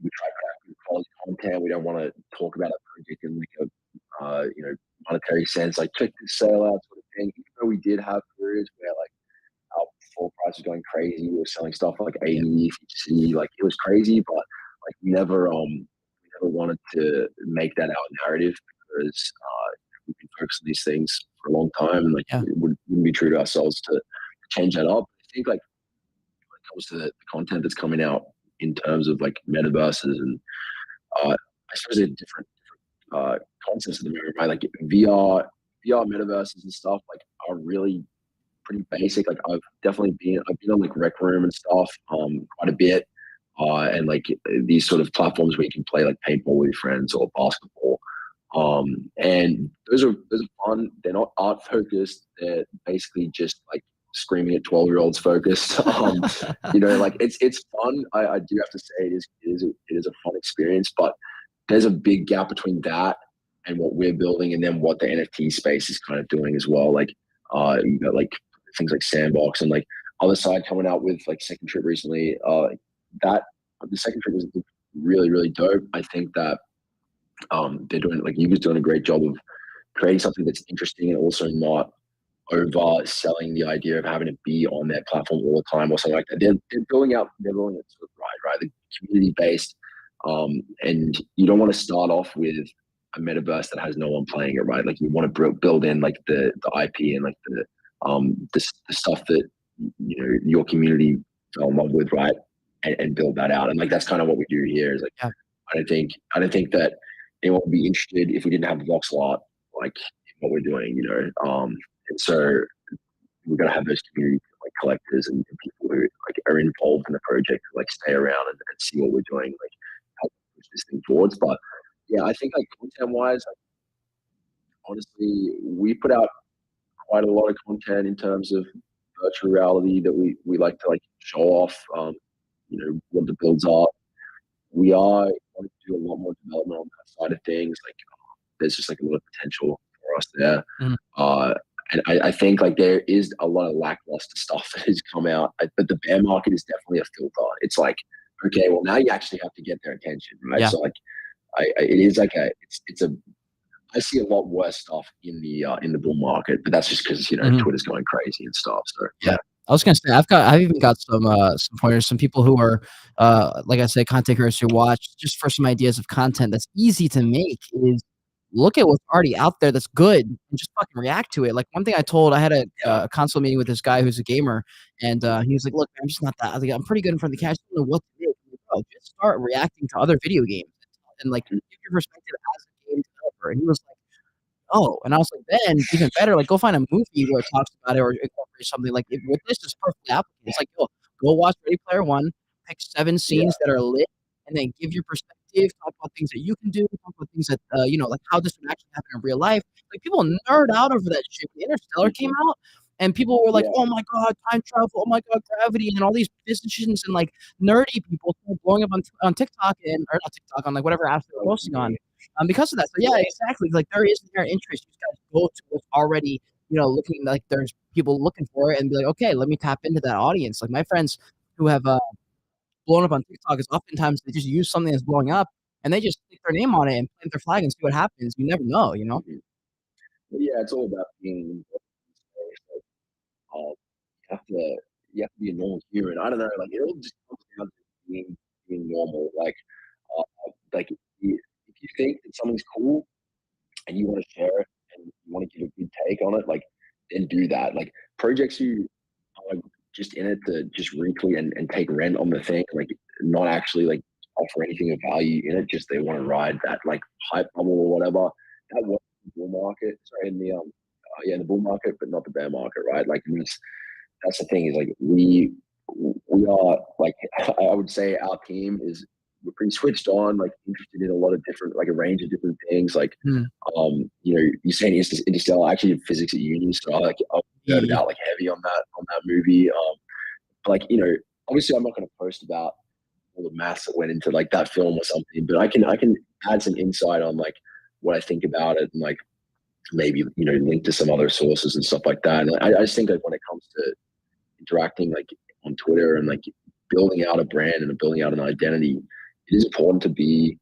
we try to craft good quality content. We don't want to talk about a project in like a monetary sense, like check this sale out sort of thing. Even though we did have periods where like our full price was going crazy, we were selling stuff for like 80, 50, like it was crazy, but like we never wanted to make that our narrative, because we've been focused on these things for a long time, and like it wouldn't be true to ourselves to change that up. I think like when it comes to the content that's coming out in terms of like metaverses and I suppose they're different concepts at the moment, right? Like VR metaverses and stuff like are really pretty basic. Like I've been on like Rec Room and stuff quite a bit, and like these sort of platforms where you can play like paintball with your friends or basketball. And those are fun. They're not art focused. They're basically just like screaming at 12-year-olds focused. Like it's fun. I do have to say it is a fun experience, but there's a big gap between that and what we're building, and then what the NFT space is kind of doing as well. Like you got like things like Sandbox and like other side coming out with like Second Trip recently. That the Second Trip was really, really dope. I think that they're doing, like, you guys doing a great job of creating something that's interesting and also not overselling the idea of having to be on their platform all the time or something like that. They're building it sort of right, the community based, and you don't want to start off with a metaverse that has no one playing it, right? Like you want to build in like the IP and like the stuff that your community fell in love with, right? And build that out. And like that's kind of what we do here. Is like I don't think that anyone would be interested if we didn't have the voxel art like what we're doing, and so we're gonna have those community like collectors and people who like are involved in the project, like stay around and see what we're doing, like help push this thing forwards. But yeah, I think like content wise, like, honestly, we put out quite a lot of content in terms of virtual reality that we like to like show off, what the builds are. We are wanting to do a lot more development on that side of things. Like there's just like a lot of potential for us there. And I think like there is a lot of lackluster stuff that has come out, but the bear market is definitely a filter. It's like, okay, well now you actually have to get their attention, right? So like, it is like I see a lot worse stuff in the bull market, but that's just because Twitter's going crazy and stuff. So yeah. I was gonna say I've even got some pointers, some people who are like I said, content creators who watch, just for some ideas of content that's easy to make, is look at what's already out there that's good and just fucking react to it. Like one thing I had a console meeting with this guy who's a gamer, and he was like, "Look, I'm just not that. I'm pretty good in front of the camera. I just don't know what to do. Just start reacting to other video games and like give your perspective as a game developer." And he was like, "Oh," and I was like, "Then even better, like go find a movie where it talks about it or incorporate something like it, with this is perfectly applicable. It's like, go watch Ready Player One, pick 7 scenes that are lit, and then give your perspective. Talk about things that you can do. Talk about things that like how this would actually happen in real life. Like people nerd out over that shit. When Interstellar came out, and people were like, "Oh my god, time travel! Oh my god, gravity!" And all these physicians and like nerdy people blowing up on TikTok or not TikTok, on like whatever apps they're posting on. Because of that. So yeah, exactly. Like there is inherent interest. You just gotta go to what's already, looking like there's people looking for it and be like, okay, let me tap into that audience. Like my friends who have blown up on TikTok is oftentimes they just use something that's blowing up and they just stick their name on it and plant their flag and see what happens. You never know, Yeah, it's all about being. You have to be a normal human. I don't know, like it all just comes down to being normal. Like if you think that something's cool and you want to share it and you want to give a good take on it, like then do that. Like projects you are just in it to just retweet and take rent on the thing, like not actually like offer anything of value in it, just they want to ride that like hype bubble or whatever. That was the bull market, sorry, in the bull market, but not the bear market, right? Like that's the thing, is like we are like I would say our team is, we're pretty switched on, like interested in a lot of different, like a range of different things. Like you're saying Interstellar, I actually did physics at uni, so I nerded out like heavy on that movie. But like obviously I'm not going to post about all the maths that went into like that film or something, but I can add some insight on like what I think about it and like maybe, link to some other sources and stuff like that. And I just think like when it comes to interacting like on Twitter and like building out a brand and building out an identity, it is important to be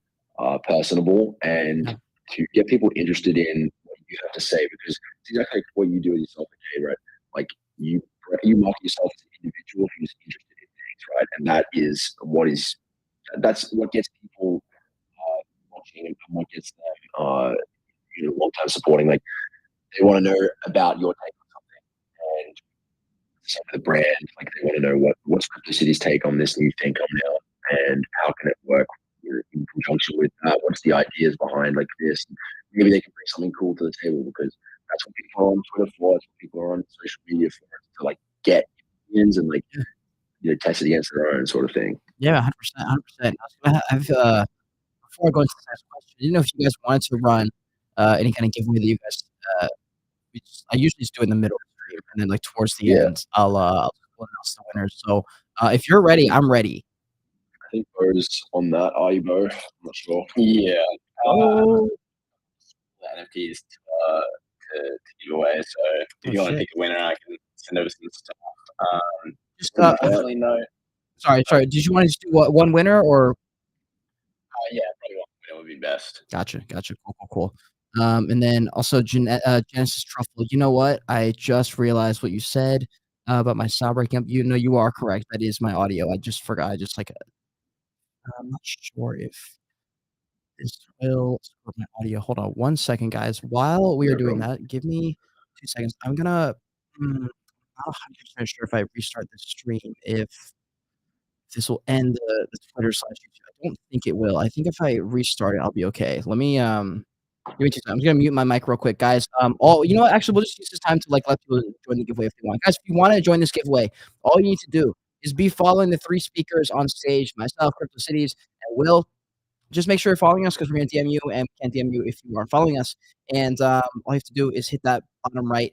personable and to get people interested in what you have to say, because it's exactly like what you do with yourself, okay, right? Like you market yourself as an individual who's interested in things, right? And that's what gets people watching and what gets them long time supporting. Like they want to know about your take on something, and some of the brand, like they want to know what's CryptoCities' take on this new thing coming out, and how can it work in conjunction with that? What's the ideas behind like this? Maybe they can bring something cool to the table, because that's what people are on Twitter for. That's what people are on social media for, to like get opinions and like test it against their own sort of thing. Yeah, 100%, 100%. Before I go into the next question, I didn't know if you guys wanted to run any kind of giveaway that you guys. I usually just do it in the middle of the stream, and then like towards the end, I'll announce the winners. So if you're ready, I'm ready. I think Bo's on that. Are you, Bo? I'm not sure. Yeah. Oh. NFTs to give away. So if you want to pick a winner, I can send over some stuff. Just unfortunately, no. Sorry. Did you want to just do one winner or? Yeah, probably one winner would be best. Gotcha. Cool. And then also Genesis Truffle. You know what? I just realized what you said about my sound breaking up. You are correct. That is my audio. I just forgot. I'm not sure if this will support my audio. Hold on 1 second, guys. While we are doing that, give me 2 seconds. I'm gonna. I'm not 100% sure if I restart the stream if this will end the Twitter/YouTube. I don't think it will. I think if I restart it, I'll be okay. Let me give me 2 seconds. I'm just gonna mute my mic real quick, guys. You know what? Actually, we'll just use this time to like let people join the giveaway if they want. Guys, if you want to join this giveaway, all you need to do is be following the 3 speakers on stage, myself, CryptoCities, and Will. Just make sure you're following us because we're gonna DM you, and we can't DM you if you aren't following us. And all you have to do is hit that bottom right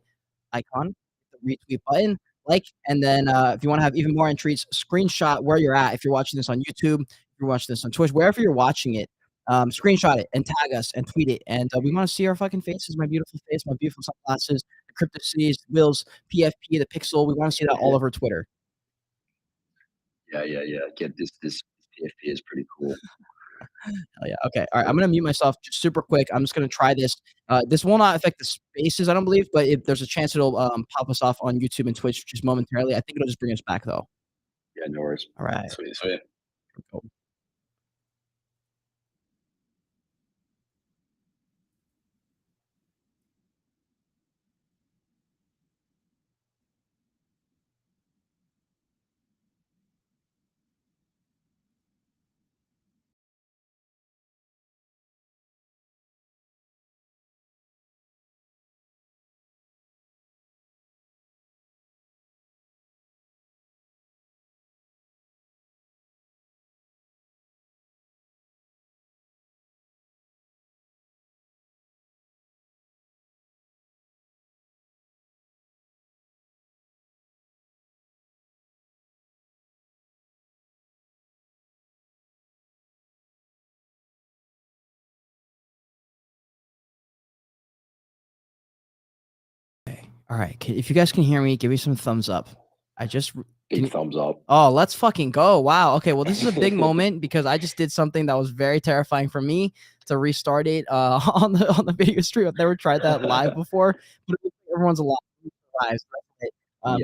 icon, the retweet button, like, and then if you want to have even more entries, screenshot where you're at. If you're watching this on YouTube, if you're watching this on Twitch, wherever you're watching it, screenshot it and tag us and tweet it. And we want to see our fucking faces, my beautiful face, my beautiful sunglasses, the CryptoCities, Will's, PFP, the Pixel. We want to see that all over Twitter. Yeah. Get this PFP is pretty cool. Oh yeah. Okay. All right. I'm gonna mute myself just super quick. I'm just gonna try this. This will not affect the spaces, I don't believe, but if there's a chance it'll pop us off on YouTube and Twitch just momentarily. I think it'll just bring us back though. Yeah, no worries. All right. Sweet. Cool. All right. If you guys can hear me, give me some thumbs up. Big thumbs up. Oh, let's fucking go. Wow. Okay. Well, this is a big moment because I just did something that was very terrifying for me to restart it on the video stream. I've never tried that live before, but everyone's alive.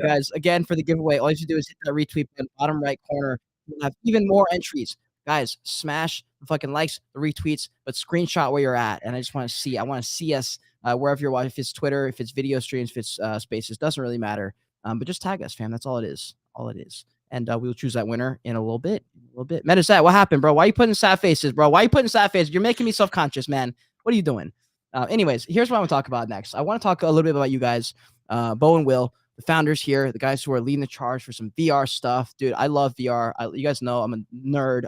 Guys, again, for the giveaway, all you have to do is hit that retweet button, bottom right corner. You'll have even more entries. Guys, smash the fucking likes, the retweets, but screenshot where you're at. And I want to see us wherever you're watching. If it's Twitter, if it's video streams, if it's spaces, doesn't really matter. But just tag us, fam. That's all it is. And we will choose that winner in a little bit. Metasat, what happened, bro? Why are you putting sad faces, bro? You're making me self-conscious, man. What are you doing? Anyways, here's what I want to talk about next. I want to talk a little bit about you guys, Bo and Will, the founders here, the guys who are leading the charge for some VR stuff. Dude, I love VR. You guys know I'm a nerd.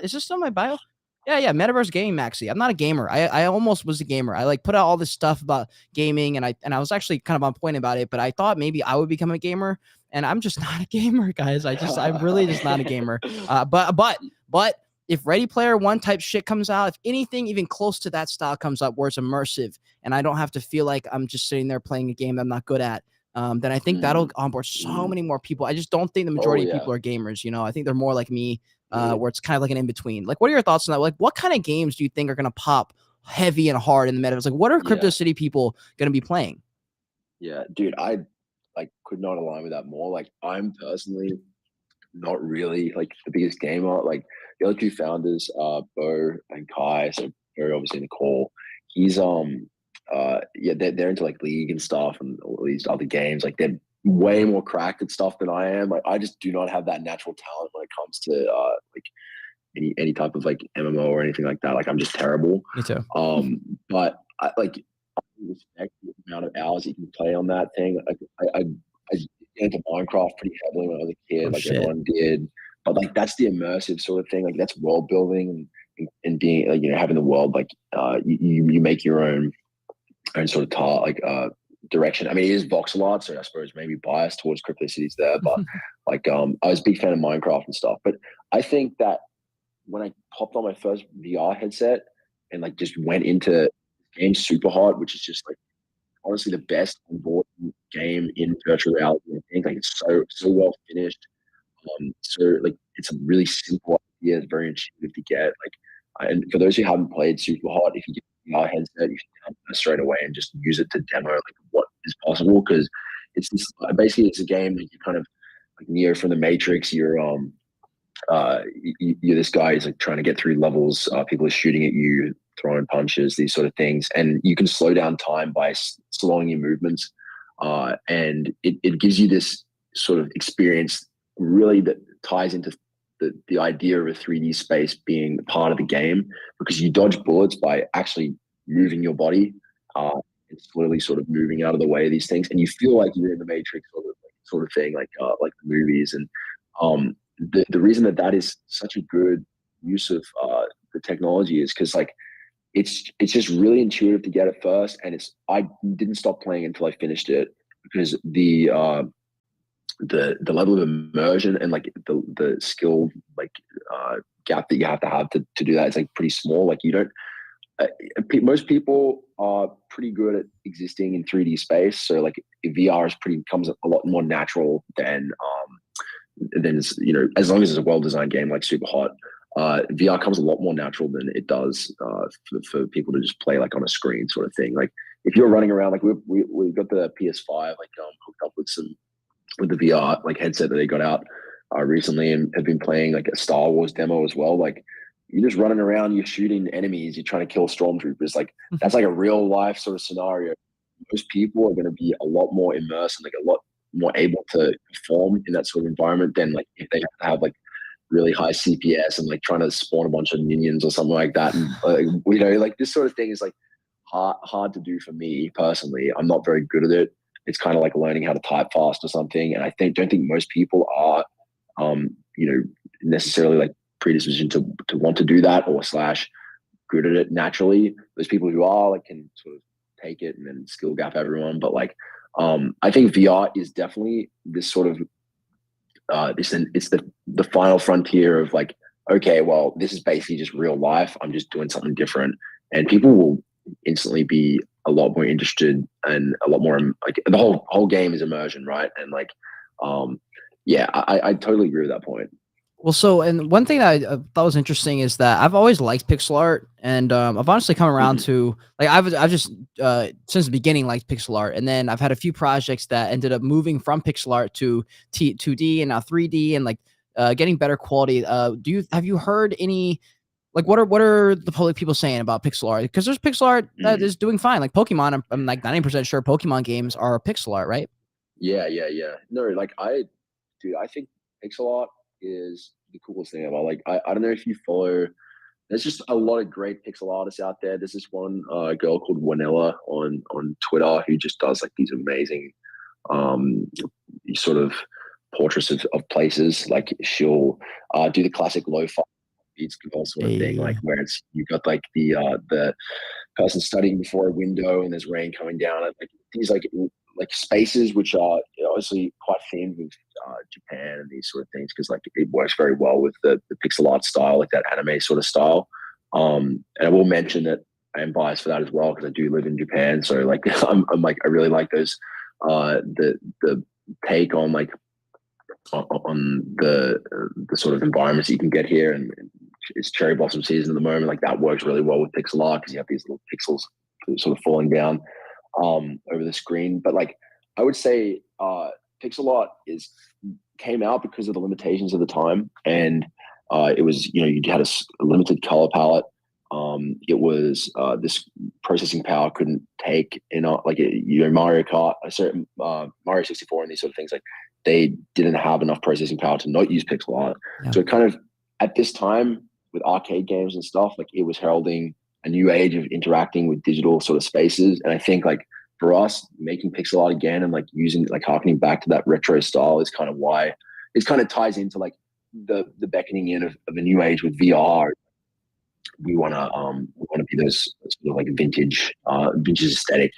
Is this still my bio? Yeah. Metaverse gaming maxi. I'm not a gamer. I almost was a gamer. I like put out all this stuff about gaming, and I was actually kind of on point about it, but I thought maybe I would become a gamer, and I'm just not a gamer, guys. I'm really just not a gamer. But if Ready Player One type shit comes out, if anything even close to that style comes up where it's immersive and I don't have to feel like I'm just sitting there playing a game that I'm not good at, then I think that'll onboard so many more people. I just don't think the majority of people are gamers. You know, I think they're more like me, where it's kind of like an in between. Like, what are your thoughts on that? Like, what kind of games do you think are gonna pop heavy and hard in the metaverse? Like, what are Crypto City people gonna be playing? Yeah, dude, I like could not align with that more. Like, I'm personally not really like the biggest gamer. Like the other two founders, Bo and Kai. So Bo obviously in the call. He's yeah, they're into like League and stuff and all these other games. Like they're way more cracked at stuff than I am. Like I just do not have that natural talent when it comes to like any type of like MMO or anything like that. Like I'm just terrible. Me too. But I like I respect the amount of hours you can play on that thing. Like I got into Minecraft pretty heavily when I was a kid, like everyone did. But like that's the immersive sort of thing. Like that's world building and being like, you know, having the world like you make your own sort of direction. I mean, it is voxel art, so I suppose maybe biased towards CryptoCities there. But like I was a big fan of Minecraft and stuff. But I think that when I popped on my first VR headset and like just went into game super hard, which is just like honestly the best onboard game in virtual reality. I think like it's so well finished. So like it's a really simple idea. It's very intuitive to get. Like, and for those who haven't played super hard, if you get a VR headset, you should download it straight away and just use it to demo like what is possible. Because it's this basically it's a game that you kind of like Neo from the Matrix. You're this guy who's like trying to get through levels. People are shooting at you, throwing punches, these sort of things, and you can slow down time by slowing your movements, and it gives you this sort of experience really that ties into the idea of a 3D space being part of the game, because you dodge bullets by actually moving your body and slowly sort of moving out of the way of these things, and you feel like you're in the Matrix sort of thing, like the movies. And the reason that is such a good use of the technology is because like it's just really intuitive to get at first, and I didn't stop playing until I finished it, because the level of immersion and like the skill like gap that you have to do that is like pretty small. Like you don't most people are pretty good at existing in 3D space, so like VR becomes a lot more natural than you know, as long as it's a well-designed game like Super Hot, VR comes a lot more natural than it does for people to just play like on a screen sort of thing. Like if you're running around, like we got the PS5 like hooked up with the VR like headset that they got out recently, and have been playing like a Star Wars demo as well. Like you're just running around, you're shooting enemies, you're trying to kill stormtroopers. Like that's like a real life sort of scenario. Most people are going to be a lot more immersed and like a lot more able to perform in that sort of environment than like if they have like really high CPS and like trying to spawn a bunch of minions or something like that. And you know, like this sort of thing is like hard to do for me personally. I'm not very good at it. It's kind of like learning how to type fast or something. And I don't think most people are, you know, necessarily like predispositioned to want to do that or / good at it naturally. There's people who are like can sort of take it and then skill gap everyone. But like, I think VR is definitely this sort of it's the final frontier of like, okay, well, this is basically just real life. I'm just doing something different, and people will instantly be a lot more interested and a lot more like the whole game is immersion, right? And like, yeah, I totally agree with that point. Well, so, and one thing that I thought was interesting is that I've always liked pixel art, and I've honestly come around to like I've just since the beginning liked pixel art, and then I've had a few projects that ended up moving from pixel art to 2D and now 3D, and like getting better quality. Have you heard any like what are the public people saying about pixel art? Because there's pixel art that is doing fine, like Pokemon. I'm like 90% sure Pokemon games are pixel art, right? Yeah. No, like I think pixel art is the coolest thing about. Like I don't know if you follow. There's just a lot of great pixel artists out there. There's this one girl called Wanella on Twitter who just does like these amazing sort of portraits of places. Like she'll do the classic lo-fi beats girl sort of thing, like where it's you've got like the person studying before a window and there's rain coming down, and like these like spaces which are, you know, obviously quite themed with Japan and these sort of things because like it works very well with the pixel art style, like that anime sort of style. And I will mention that I am biased for that as well because I do live in Japan. So like I'm like I really like those the take on like on the sort of environments you can get here, and it's cherry blossom season at the moment. Like that works really well with pixel art because you have these little pixels sort of falling down over the screen. But like I would say pixel art came out because of the limitations of the time, and it was, you know, you had a limited color palette. It was this processing power couldn't take in like you know, Mario Kart, a certain Mario 64 and these sort of things, like they didn't have enough processing power to not use pixel art. Yeah. So it kind of at this time with arcade games and stuff, like it was heralding a new age of interacting with digital sort of spaces. And I think like for us making pixel art again and like using like harkening back to that retro style is kind of why it kind of ties into like the beckoning in of a new age with VR. We want to be those sort of like vintage aesthetic,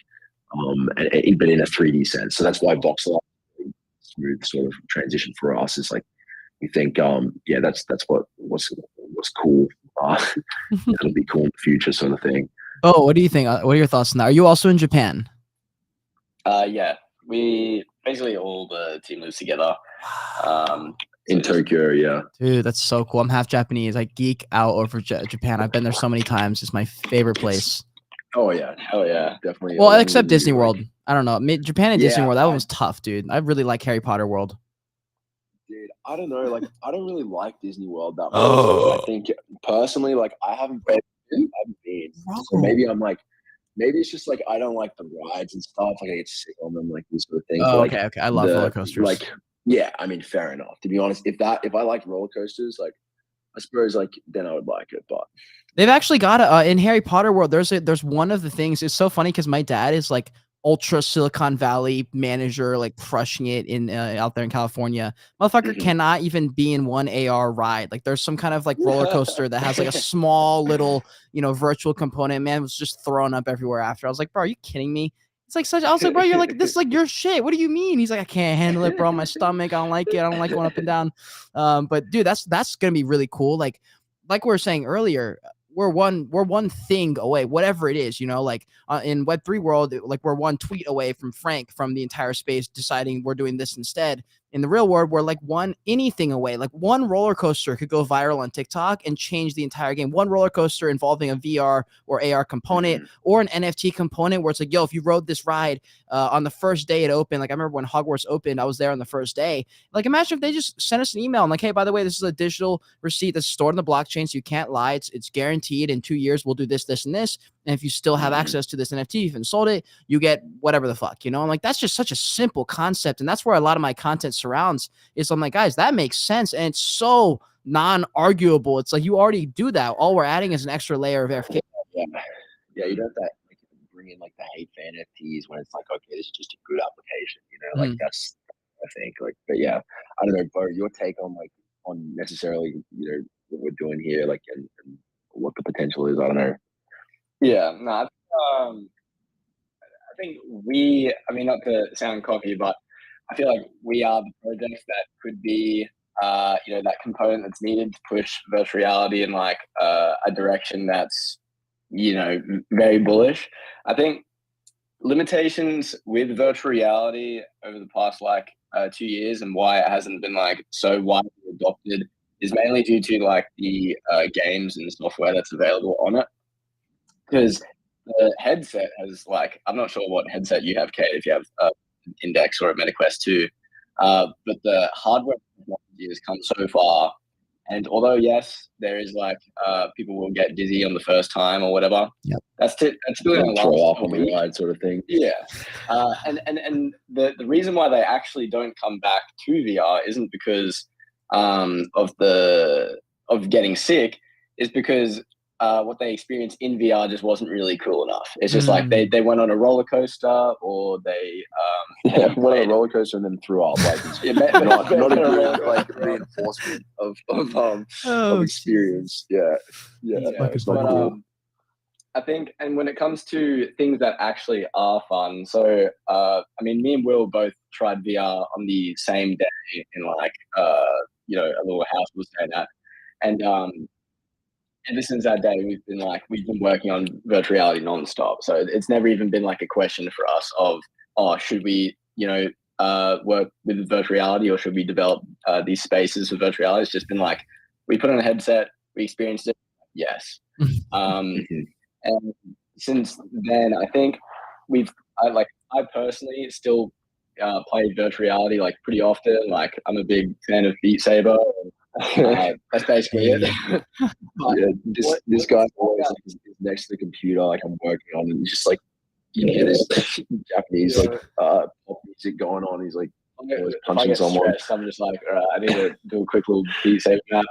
but in a 3D sense. So that's why voxel art is a smooth sort of transition for us. Is like we think, yeah, that's what's cool. It'll be cool in the future, sort of thing. Oh, what do you think? What are your thoughts on that? Are you also in Japan? Yeah, we basically all the team lives together. In Tokyo, yeah. Dude, that's so cool. I'm half Japanese. I geek out over Japan. I've been there so many times. It's my favorite place. Oh yeah, definitely. Well, except Disney World. I don't know. Japan and Disney World, that one was tough, dude. I really like Harry Potter World. Dude, I don't know. Like, I don't really like Disney World that much. I think personally, like, I haven't been. So maybe I'm like, maybe it's just like I don't like the rides and stuff. Like I get sick on them, like these sort of things. Oh, like, okay. I love roller coasters. Like, yeah, I mean, fair enough. To be honest, if I like roller coasters, like, I suppose like then I would like it. But they've actually got in Harry Potter World. There's one of the things. It's so funny because my dad is like ultra Silicon Valley manager, like crushing it in out there in California. Motherfucker cannot even be in one AR ride. Like there's some kind of like roller coaster that has like a small little, you know, virtual component. Man was just throwing up everywhere after. I was like, bro, are you kidding me? It's like such. I was like, bro, you're like this is like your shit. What do you mean? He's like, I can't handle it, bro. My stomach, I don't like it. I don't like going up and down. But dude, that's gonna be really cool. Like we were saying earlier, we're one thing away, whatever it is, you know, like in Web3 world, like we're one tweet away from Frank from the entire space deciding we're doing this instead. In the real world, we're like anything away. Like one roller coaster could go viral on TikTok and change the entire game. One roller coaster involving a VR or AR component or an NFT component where it's like, yo, if you rode this ride on the first day it opened, like I remember when Hogwarts opened, I was there on the first day. Like imagine if they just sent us an email and like, hey, by the way, this is a digital receipt that's stored in the blockchain, so you can't lie. It's guaranteed in 2 years we'll do this, this, and this. And if you still have access to this NFT, you haven't sold it, you get whatever the fuck, you know? I'm like, that's just such a simple concept. And that's where a lot of my content surrounds is. I'm like, guys, that makes sense. And it's so non-arguable. It's like, you already do that. All we're adding is an extra layer of verification. Yeah, you don't have to like, bring in like the hate for NFTs when it's like, okay, this is just a good application, you know? Like that's, I think, like, but yeah, I don't know, Bo, your take on like, on necessarily, you know, what we're doing here, like, and what the potential is, I don't know. Yeah, no, I think I mean, not to sound cocky, but I feel like we are the project that could be, you know, that component that's needed to push virtual reality in like a direction that's, you know, very bullish. I think limitations with virtual reality over the past like 2 years and why it hasn't been like so widely adopted is mainly due to like the games and the software that's available on it. Because the headset has like, I'm not sure what headset you have, Kate, if you have an Index or a MetaQuest 2, but the hardware technology has come so far. And although, yes, there is like, people will get dizzy on the first time or whatever. Yep. That's typically throw off on the ride sort of thing. Yeah. And the reason why they actually don't come back to VR isn't because of getting sick, is because what they experienced in VR just wasn't really cool enough. It's just like they went on a roller coaster, or they went on a roller coaster and then threw up. Like, not a good like reinforcement of experience. Yeah, it's not cool. I think, and when it comes to things that actually are fun, so I mean, me and Will both tried VR on the same day in like a little house we were staying at, and ever since that day we've been working on virtual reality nonstop. So it's never even been like a question for us of, oh, should we work with virtual reality, or should we develop these spaces for virtual reality? It's just been like, we put on a headset, we experienced it, yes. And since then, I think I personally still play virtual reality like pretty often. Like, I'm a big fan of Beat Saber. That's basically it. But this guy always is next to the computer, like I'm working on, and he's just like, you hear this Japanese pop music going on. He's like always punching someone. Stressed, I'm just like, all right, I need to do a quick little Beat Saber now.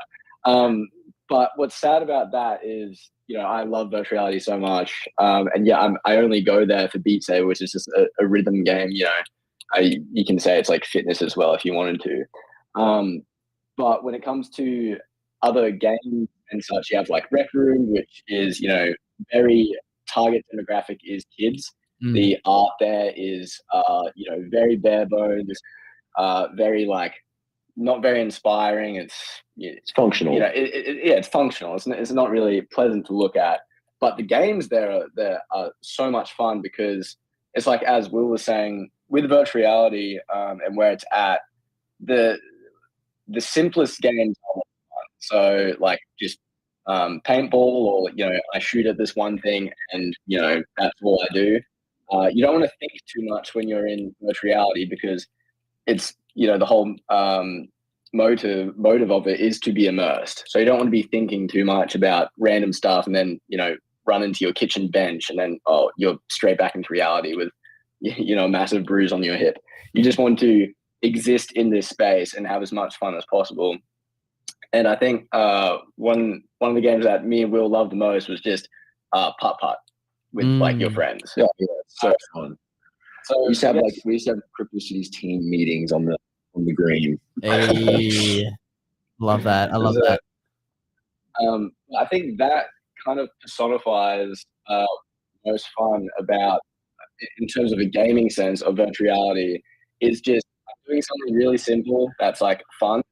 But what's sad about that is, I love virtual reality so much, and yeah, I only go there for Beat Saber, which is just a rhythm game. You can say it's like fitness as well if you wanted to. But when it comes to other games and such, you have like Rec Room, which is very target demographic is kids. The art there is very bare bones, very like not very inspiring. It's functional. It's functional. It's not really pleasant to look at. But the games there are so much fun, because it's like, as Will was saying, with virtual reality and where it's at, the simplest games are fun. So like just paintball, or I shoot at this one thing and that's all I do. You don't want to think too much when you're in virtual reality, because it's the whole motive of it is to be immersed. So you don't want to be thinking too much about random stuff and then run into your kitchen bench and then you're straight back into reality with a massive bruise on your hip. You just want to exist in this space and have as much fun as possible. And I think one of the games that me and Will loved the most was just putt with like your friends. Yeah, so fun. So we used to have CryptoCities team meetings on the green. Hey, love that. I love that. I think that kind of personifies most fun about, in terms of a gaming sense of virtual reality, is just doing something really simple that's like fun.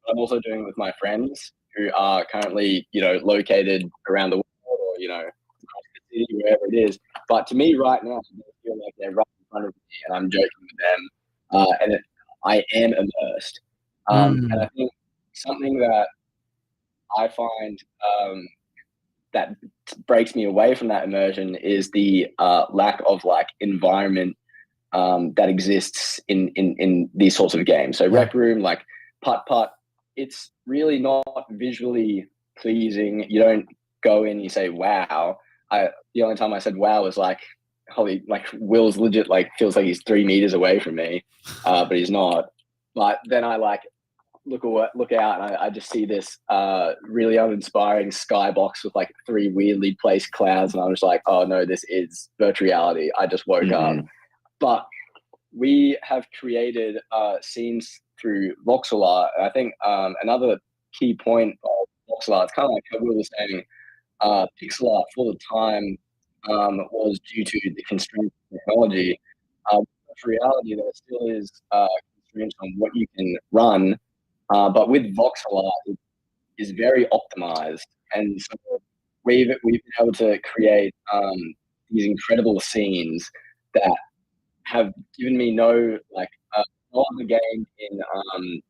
I'm also doing it with my friends who are currently, located around the world, or, across the city, wherever it is. But to me right now, they feel like they're right in front of me and I'm joking with them. I am immersed. And I think something that I find that breaks me away from that immersion is the lack of like environment that exists in these sorts of games. So Rec Room, like putt, it's really not visually pleasing. You don't go in and you say, wow. The only time I said wow was like, holy, like Will's legit like feels like he's 3 meters away from me, but he's not. But then I like look out and I just see this really uninspiring skybox with like 3 weirdly placed clouds, and I'm just like, oh no, this is virtual reality. I just woke up. But we have created scenes through voxel art. I think another key point of voxel art, it's kind of like how Will was saying, pixel art for the time was due to the constraints of technology. Virtual reality, there still is constraints on what you can run, but with voxel art, it is very optimized, and so we've been able to create these incredible scenes that have given me no other game in virtual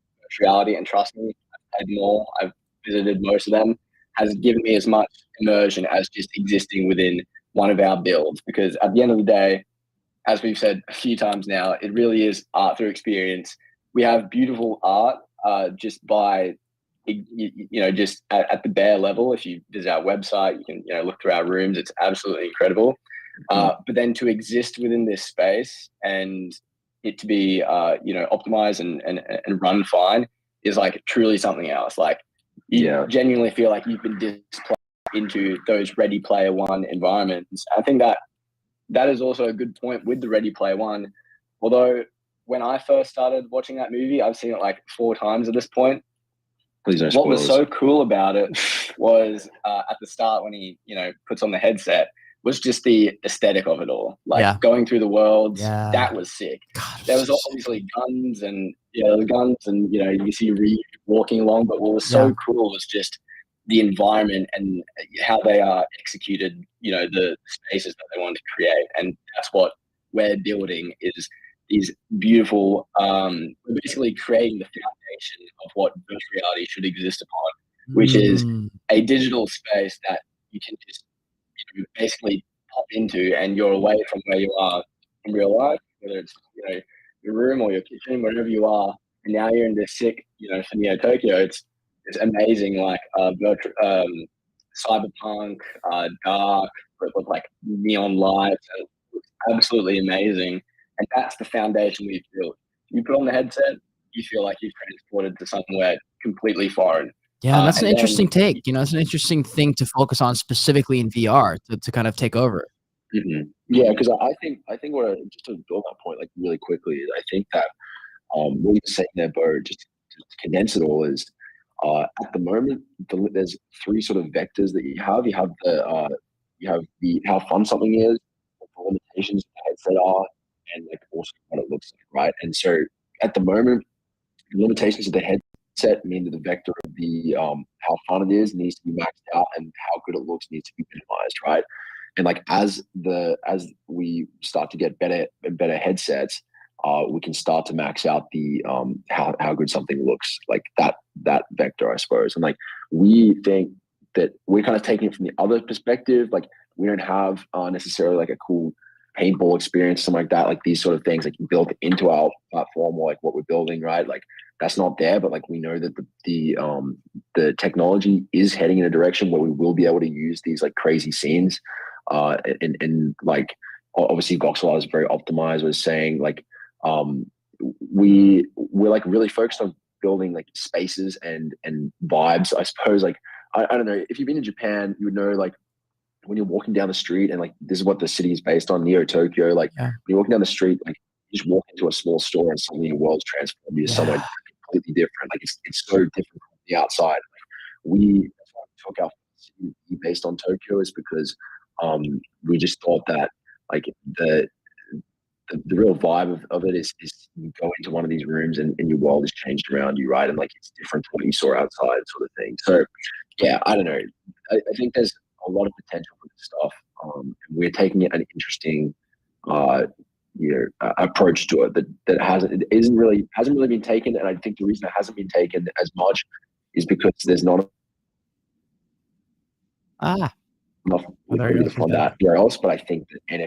reality, and trust me, I've played more, I've visited most of them, has given me as much immersion as just existing within one of our builds. Because at the end of the day, as we've said a few times now, it really is art through experience. We have beautiful art just by, just at the bare level. If you visit our website, you can look through our rooms. It's absolutely incredible. But then to exist within this space and it to be, optimized and run fine is like truly something else. Like you genuinely feel like you've been displaced into those Ready Player One environments. I think that is also a good point with the Ready Player One. Although when I first started watching that movie, I've seen it like 4 times at this point. Please don't What was spoil so cool about it was at the start when he, puts on the headset, was just the aesthetic of it all. Like Yeah. going through the worlds, Yeah. that was sick. God, it There was was so sick. obviously guns and the guns, and you see Reed walking along. But what was Yeah. so cool was just the environment and how they are executed. The spaces that they wanted to create, and that's what we're building is these beautiful. We're basically creating the foundation of what virtual reality should exist upon, which is Mm. a digital space that you can just basically pop into, and you're away from where you are in real life, whether it's your room or your kitchen, wherever you are, and now you're in this sick, for Neo Tokyo. It's amazing, like virtual, cyberpunk, dark, with like neon lights. And it's absolutely amazing, and that's the foundation we've built. You put on the headset, you feel like you've transported to somewhere completely foreign. Yeah, and that's an And interesting then, take. It's an interesting thing to focus on specifically in VR to kind of take over. Yeah, because I think what just to build that point like really quickly, I think that what you're saying there, Bo, just to condense it all is at the moment there's three sort of vectors that you have. You have the how fun something is, what the limitations of the headset are, and like also what it looks like, right? And so at the moment, the limitations of the headset mean that the vector of the how fun it is needs to be maxed out, and how good it looks needs to be minimized, right? And like as we start to get better and better headsets, we can start to max out the how good something looks, like that vector, I suppose. And like we think that we're kind of taking it from the other perspective. Like we don't have necessarily like a cool paintball experience, something like that. Like these sort of things like built into our platform or like what we're building, right? Like that's not there, but like we know that the technology is heading in a direction where we will be able to use these like crazy scenes. And like obviously Voxel is very optimized. Was saying like we're like really focused on building like spaces and vibes, I suppose. Like I don't know, if you've been in Japan, you would know like when you're walking down the street, and like this is what the city is based on, Neo Tokyo. Like Yeah. when you're walking down the street, like you just walk into a small store and suddenly your world's transformed. You're somewhere completely different. Like it's so different from the outside. That's why we took our city based on Tokyo, is because we just thought that like the real vibe of it is you go into one of these rooms, and your world is changed around you, right? And like it's different to what you saw outside, sort of thing. So yeah, I don't know. I think there's a lot of potential for this stuff. We're taking an interesting approach to it that hasn't really been taken. And I think the reason it hasn't been taken as much is because there's not enough liquidity to fund that anywhere else. But I think that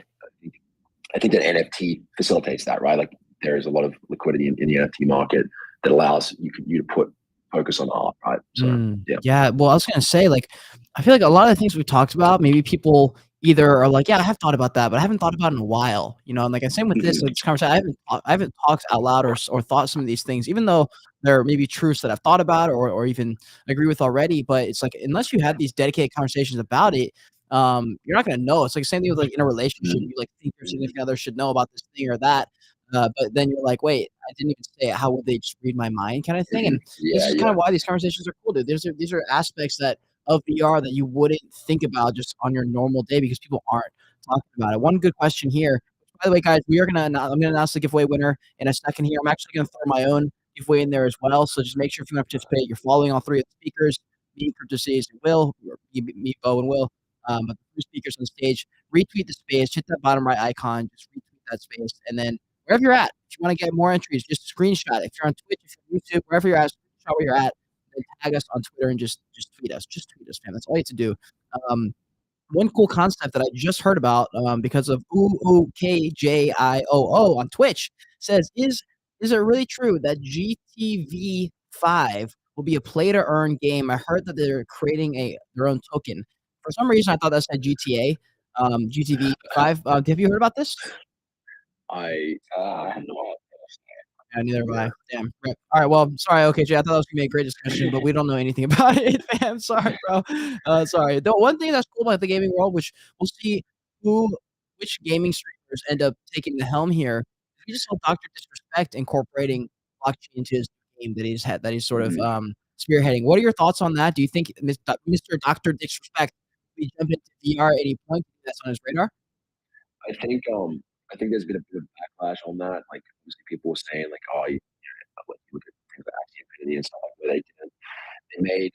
NFT facilitates that, right? Like there is a lot of liquidity in the NFT market that allows you to put focus on art, right? So Yeah. Well, I was gonna say, like, I feel like a lot of the things we talked about, maybe people either are like, yeah, I have thought about that, but I haven't thought about it in a while, and like, same with this, like, this conversation. I haven't talked out loud or thought some of these things, even though there may be truths that I've thought about or even agree with already. But it's like unless you have these dedicated conversations about it, you're not gonna know. It's like the same thing with like in a relationship. You like think your significant other should know about this thing or that. But then you're like, wait, I didn't even say it. How would they just read my mind, kind of thing? And this is kind of why these conversations are cool, dude. These are aspects of VR that you wouldn't think about just on your normal day because people aren't talking about it. One good question here. By the way, guys, I'm gonna announce the giveaway winner in a second here. I'm actually gonna throw my own giveaway in there as well. So just make sure if you want to participate, you're following all three of the speakers, me, CryPTOCITIES, and Will, or me, Bo, and Will. But the three speakers on stage, retweet the space, hit that bottom right icon, just retweet that space, and then wherever you're at, if you want to get more entries, just screenshot. If you're on Twitch, if you're on YouTube, wherever you're at, screenshot where you're at, and tag us on Twitter and just tweet us. Just tweet us, fam. That's all you have to do. One cool concept that I just heard about because of OOKJIOO on Twitch says, is it really true that GTV 5 will be a play to earn game? I heard that they're creating their own token. For some reason, I thought that said GTA. GTV 5. Have you heard about this? I had no idea. Yeah, neither have I. Damn. Rip. All right. Well, sorry, OKJ. I thought that was gonna be a great discussion, but we don't know anything about it, fam. Sorry, bro. Sorry. The one thing that's cool about the gaming world, which we'll see which gaming streamers end up taking the helm here. We just saw Dr. Disrespect incorporating blockchain into his game that he's sort of spearheading. What are your thoughts on that? Do you think Mr. Dr. Disrespect will we jump into VR at any point that's on his radar? I think there's been a bit of backlash on that. Like, obviously, people were saying like, oh, like you look at things like Axie Infinity and stuff like where they made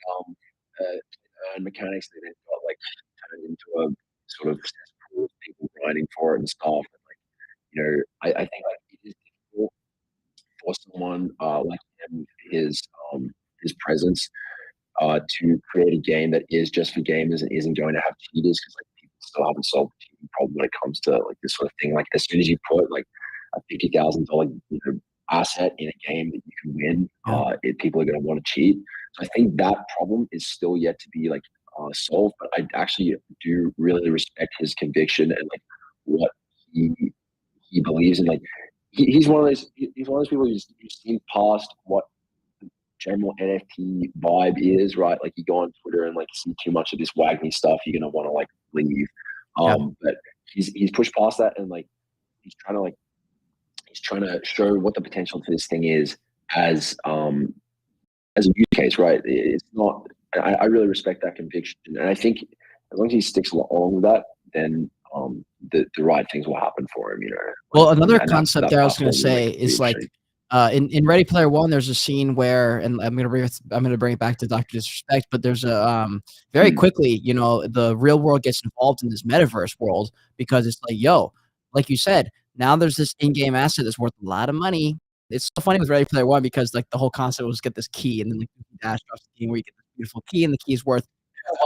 mechanics that then got like turned into a sort of cesspool of people grinding for it and stuff. And like, I think like it is difficult for someone like him, his presence, to create a game that is just for gamers and isn't going to have cheaters because like people still haven't solved the cheating problem when it comes to like this sort of thing. Like as soon as you put like a $50,000 asset in a game that you can win, people are going to want to cheat. So I think that problem is still yet to be like solved. But I actually do really respect his conviction and like what he believes in. Like he's one of those people who's seen past what general NFT vibe is, right? Like you go on Twitter and like see too much of this waggy stuff, you're gonna want to like leave. But he's pushed past that and like he's trying to show what the potential for this thing is as a use case, right? It's not. I really respect that conviction, and I think as long as he sticks along with that, then the right things will happen for him. Well, another concept there I was going to say is like in Ready Player One, there's a scene where, and I'm going to bring it back to Dr. Disrespect, but there's a very quickly, the real world gets involved in this metaverse world because it's like, yo, like you said, now there's this in-game asset that's worth a lot of money. It's so funny with Ready Player One because like the whole concept was get this key and then like Dash drops the key where you get this beautiful key and the key is worth $1.6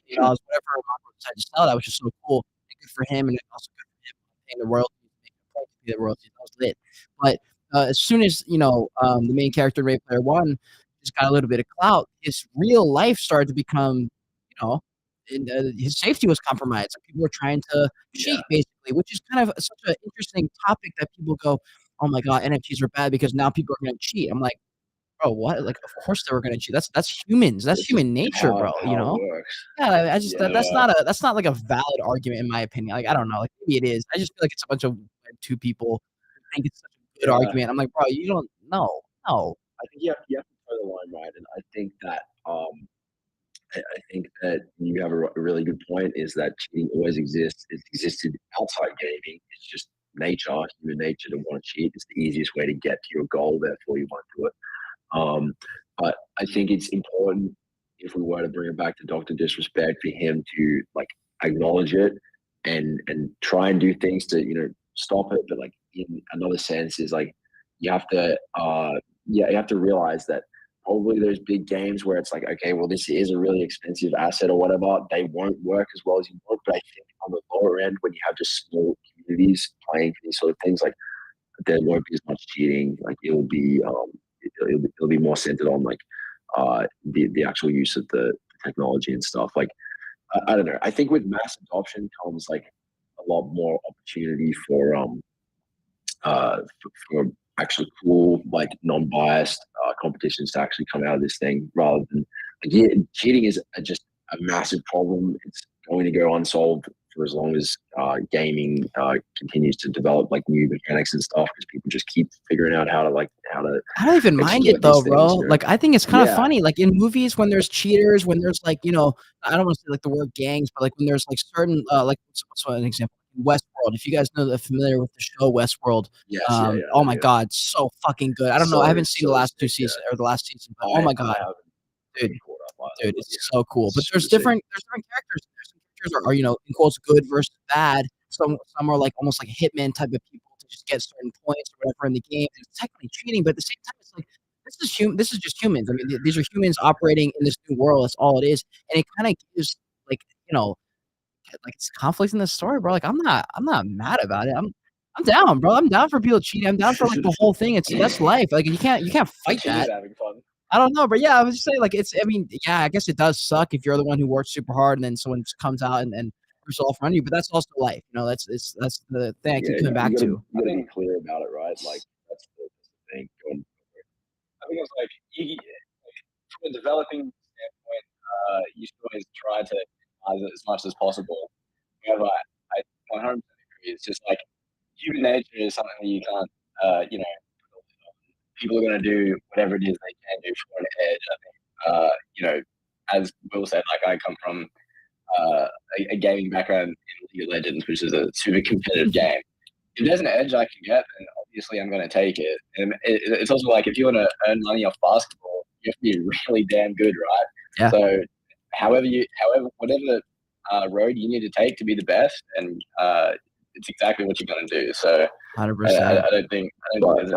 million, whatever Rocco decided to sell that, which is so cool. And good for him and also good for him paying the royalties, making a point to pay the royalties. That was lit. But as soon as the main character in Ready Player One just got a little bit of clout, his real life started to become, and, his safety was compromised. People were trying to cheat, basically, which is kind of such an interesting topic that people go, "Oh my god, NFTs are bad because now people are going to cheat." I'm like, bro, what? Like, of course they were going to cheat. That's humans. That's human nature, bro. Yeah, I just that's not like a valid argument in my opinion. Like, I don't know. Like maybe it is. I just feel like it's a bunch of two people who think it's such a good argument. I'm like, bro, you don't know. No. I think you have to play the line right, and I think that you have a really good point. Is that cheating always exists? It's existed outside gaming. It's just nature, human nature, to want to cheat. It's the easiest way to get to your goal. Therefore, you want to do it. But I think it's important if we were to bring it back to Dr. Disrespect for him to like acknowledge it and try and do things to stop it. But like in another sense is like you have to you have to realize that probably those big games where it's like, okay, well, this is a really expensive asset or whatever, they won't work as well as you want. But I think on the lower end, when you have just small communities playing for these sort of things, like there won't be as much cheating. Like it'll be more centered on like the actual use of the technology and stuff. Like I don't know. I think with mass adoption comes like a lot more opportunity for actually cool, like non-biased competitions to actually come out of this thing rather than cheating is just a massive problem. It's going to go unsolved for as long as gaming continues to develop like new mechanics and stuff because people just keep figuring out how to. I don't even mind it though, bro. Like I think it's kind of funny. Like in movies when there's cheaters, when there's like I don't want to say like the word gangs, but like when there's like certain like what's an example? Westworld. If you guys know familiar with the show Westworld, oh my god, so fucking good. I don't know. I haven't seen the last two seasons or the last season, but oh my god, dude, it's so cool. But there's different characters. Some characters are in quotes good versus bad. Some are like almost like hitman type of people to just get certain points or whatever in the game. And it's technically cheating, but at the same time, it's like this is just humans. I mean, these are humans operating in this new world. That's all it is, and it kind of gives like like it's conflict in the story, bro. Like I'm not mad about it. I'm down, bro. I'm down for people cheating. I'm down for like the whole thing. That's life. Like you can't fight that. Having fun. I don't know, but yeah, I was just saying like I mean, yeah, I guess it does suck if you're the one who works super hard and then someone just comes out and rips it off from you. But that's also life. That's the thing I keep coming back to. You gotta be clear about it, right? Like that's the thing. I think it's like from a developing standpoint, you should always try to optimize it as much as possible. However, I 100% agree. It's just like human nature is something that you can't, people are going to do whatever it is they can do for an edge. I think, as Will said, like I come from a gaming background in League of Legends, which is a super competitive game. If there's an edge I can get, then obviously I'm going to take it. And it's also like if you want to earn money off basketball, you have to be really damn good, right? Yeah. So, whatever road you need to take to be the best, and it's exactly what you're going to do. So, 100%. I don't think there's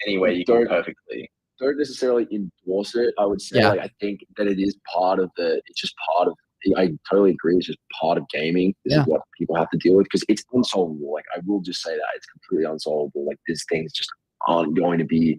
any way you can do perfectly. Don't necessarily endorse it. I would say, Yeah. like, I think that it is part of it's just part of. I totally agree. It's just part of gaming. This is what people have to deal with because it's unsolvable. Like, I will just say that it's completely unsolvable. Like, these things just aren't going to be.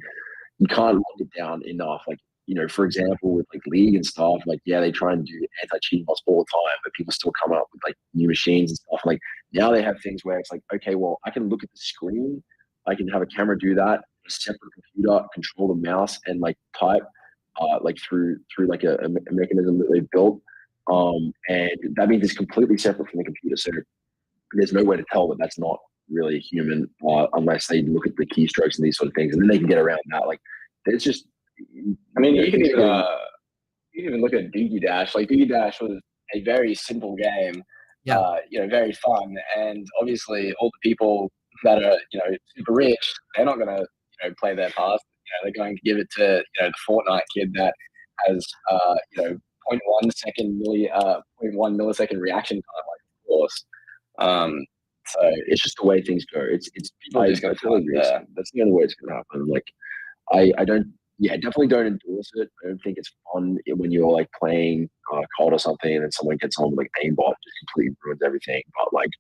You can't lock it down enough. Like, you know, for example, with like League and stuff, like, yeah, they try and do anti-cheat mods all the time, but people still come up with like new machines and stuff. Like, now they have things where it's like, okay, well, I can look at the screen, I can have a camera do that, a separate computer, control the mouse, and like type, like through like a mechanism that they've built. And that means it's completely separate from the computer. So there's no way to tell that that's not really a human unless they look at the keystrokes and these sort of things, and then they can get around that. Like, it's just. I mean, you can even look at Doogie Dash. Like, Doogie Dash was a very simple game. Yeah. You know, very fun, and obviously all the people that are, you know, super rich, they're not going to, you know, play their part. You know, they're going to give it to, you know, the Fortnite kid that has, you know, 0.1 millisecond reaction time, like, of course. So it's just the way things go. It's people just going to totally agree. That's the only way it's going to happen. Like, I don't. Yeah, definitely don't endorse it. I don't think it's fun when you're like playing COD or something, and then someone gets on with like aimbot, just completely ruins everything. But like,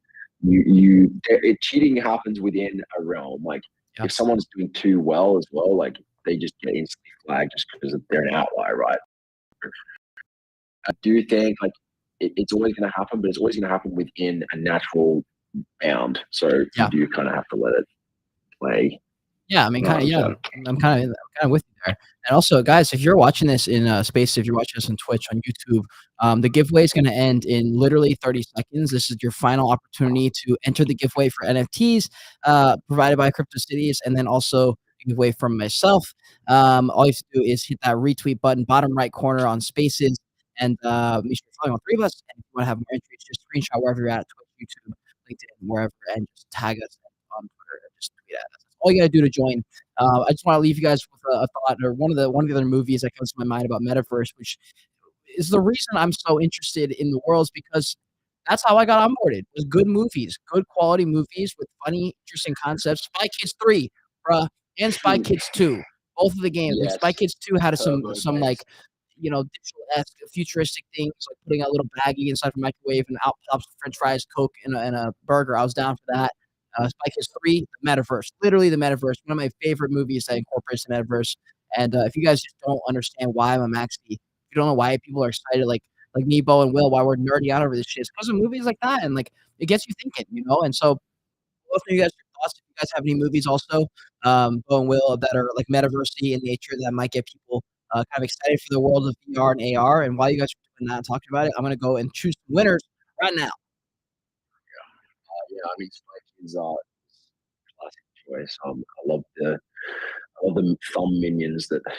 cheating happens within a realm. Like, if someone's doing too well as well, like, they just get instantly flagged just because they're an outlier, right? I do think like it's always going to happen, but it's always going to happen within a natural bound. So you do kind of have to let it play. Yeah, I mean, kind of. Yeah, I'm kind of with you there. And also, guys, if you're watching this in space, if you're watching this on Twitch, on YouTube, the giveaway is going to end in literally 30 seconds. This is your final opportunity to enter the giveaway for NFTs provided by CryptoCities, and then also a giveaway from myself. All you have to do is hit that retweet button, bottom right corner on Spaces, and make sure you're following all three of us. And if you want to have more entries, just screenshot wherever you're at Twitch, YouTube, LinkedIn, wherever, and just tag us on Twitter and just tweet at us. All you gotta do to join. I just want to leave you guys with a thought, or one of the other movies that comes to my mind about Metaverse, which is the reason I'm so interested in the world, is because that's how I got onboarded. With good movies, good quality movies with funny, interesting concepts. Spy Kids 3, bruh, and Spy Kids 2, both of the games. Like, Spy Kids 2 had some like, you know, digital-esque, futuristic things, like putting a little baggie inside of a microwave and out pops French fries, Coke, and a burger. I was down for that. Spy Kids 3, the Metaverse, literally the Metaverse, one of my favorite movies that incorporates the Metaverse. And if you guys just don't understand why I'm a Maxi, if you don't know why people are excited, like Nebo and Will, why we're nerdy out over this shit, it's because of movies like that, and like it gets you thinking, you know. And so, both of you guys, your thoughts. If you guys have any movies also, Bo and Will, that are like Metaverse-y in nature that might get people kind of excited for the world of VR and AR. And while you guys are doing that and talking about it, I'm gonna go and choose some winners right now. Yeah, I mean, Spy Kids are classic choice. I love the thumb minions that pop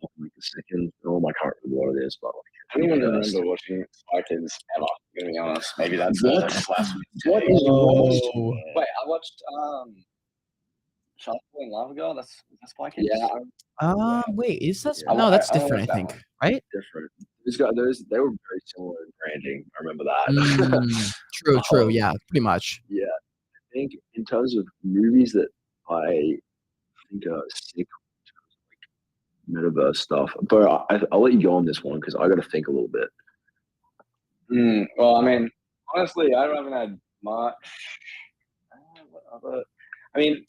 up in like a second. I can't remember what it is, but I don't even remember watching Spy Kids ever. I'm gonna be honest. Maybe that's blasphemy. What is wrong? Wait, I watched Shark Boy and Lava Girl. That's Spy Kids. Yeah. Wait, is that? I- No, that's I different. I like think, that right? Different. They were very similar in branding. I remember that. True. Yeah, pretty much. Yeah, I think in terms of movies that I think are sick, like metaverse stuff. But I'll let you go on this one because I got to think a little bit. Well, I mean, honestly, I haven't had much. What other? I mean,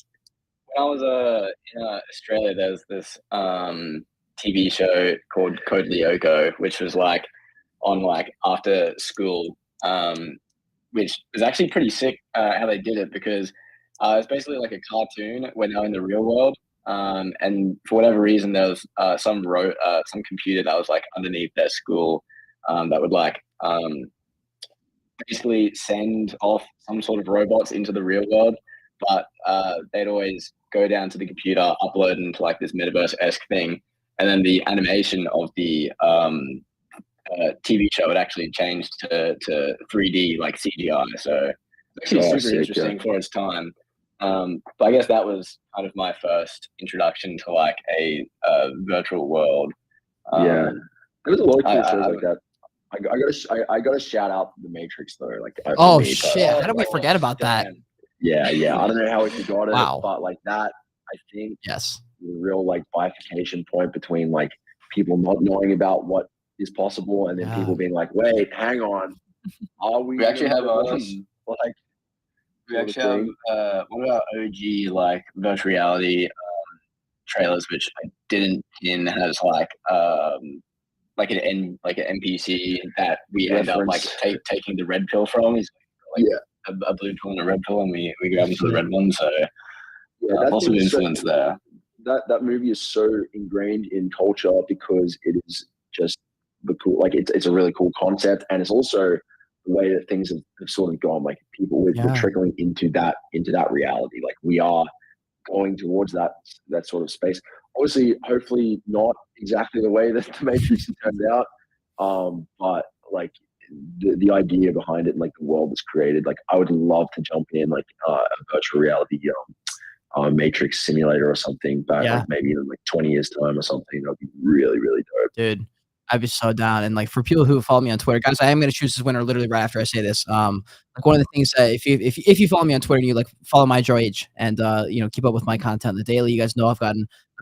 when I was in Australia, there's this TV show called Code Lyoko, which was like on like after school, which was actually pretty sick how they did it, because it's basically like a cartoon when they're in the real world. And for whatever reason, there was some computer that was like underneath their school that would like basically send off some sort of robots into the real world, but they'd always go down to the computer, upload into like this metaverse-esque thing, and then the animation of the TV show had actually changed to 3D, like CGI. So it's actually super interesting for its time. But I guess that was kind of my first introduction to like a virtual world. There was a lot of cool shows like that. I got to shout out The Matrix though. Like, oh shit, how did we forget about that? Yeah. I don't know how we forgot it, wow. but like that, I think yes, the real like bifurcation point between like people not knowing about what is possible and then people being like, wait, hang on, are we actually have like we actually have one of our OG like virtual reality trailers, which I didn't in has like an NPC that we end up like taking the red pill from. He's like a blue pill and a red pill, and we grab into the red one. So lots of influence there. That movie is so ingrained in culture because it is just the cool, like it's a really cool concept, and it's also the way that things have sort of gone. Like people we're trickling into that reality. Like we are going towards that sort of space. Obviously, hopefully not exactly the way that the Matrix turned out, but like the idea behind it and like the world that's created. Like I would love to jump in like a virtual reality Matrix simulator or something back like maybe in like 20 years time or something. That'd be really, really dope. Dude, I'd be so down. And like for people who follow me on Twitter, guys, I am going to choose this winner literally right after I say this. Like one of the things that if you follow me on Twitter and you like follow my Joyage and keep up with my content on the daily, you guys know I've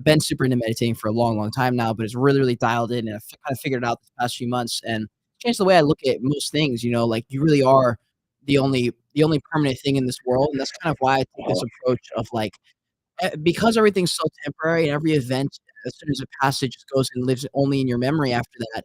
been super into meditating for a long time now, but it's really dialed in, and I've kind of figured it out this past few months and changed the way I look at most things. Like you really are the only permanent thing in this world, and that's kind of why I take this approach of like, because everything's so temporary and every event, as soon as it passes, it just goes and lives only in your memory after that.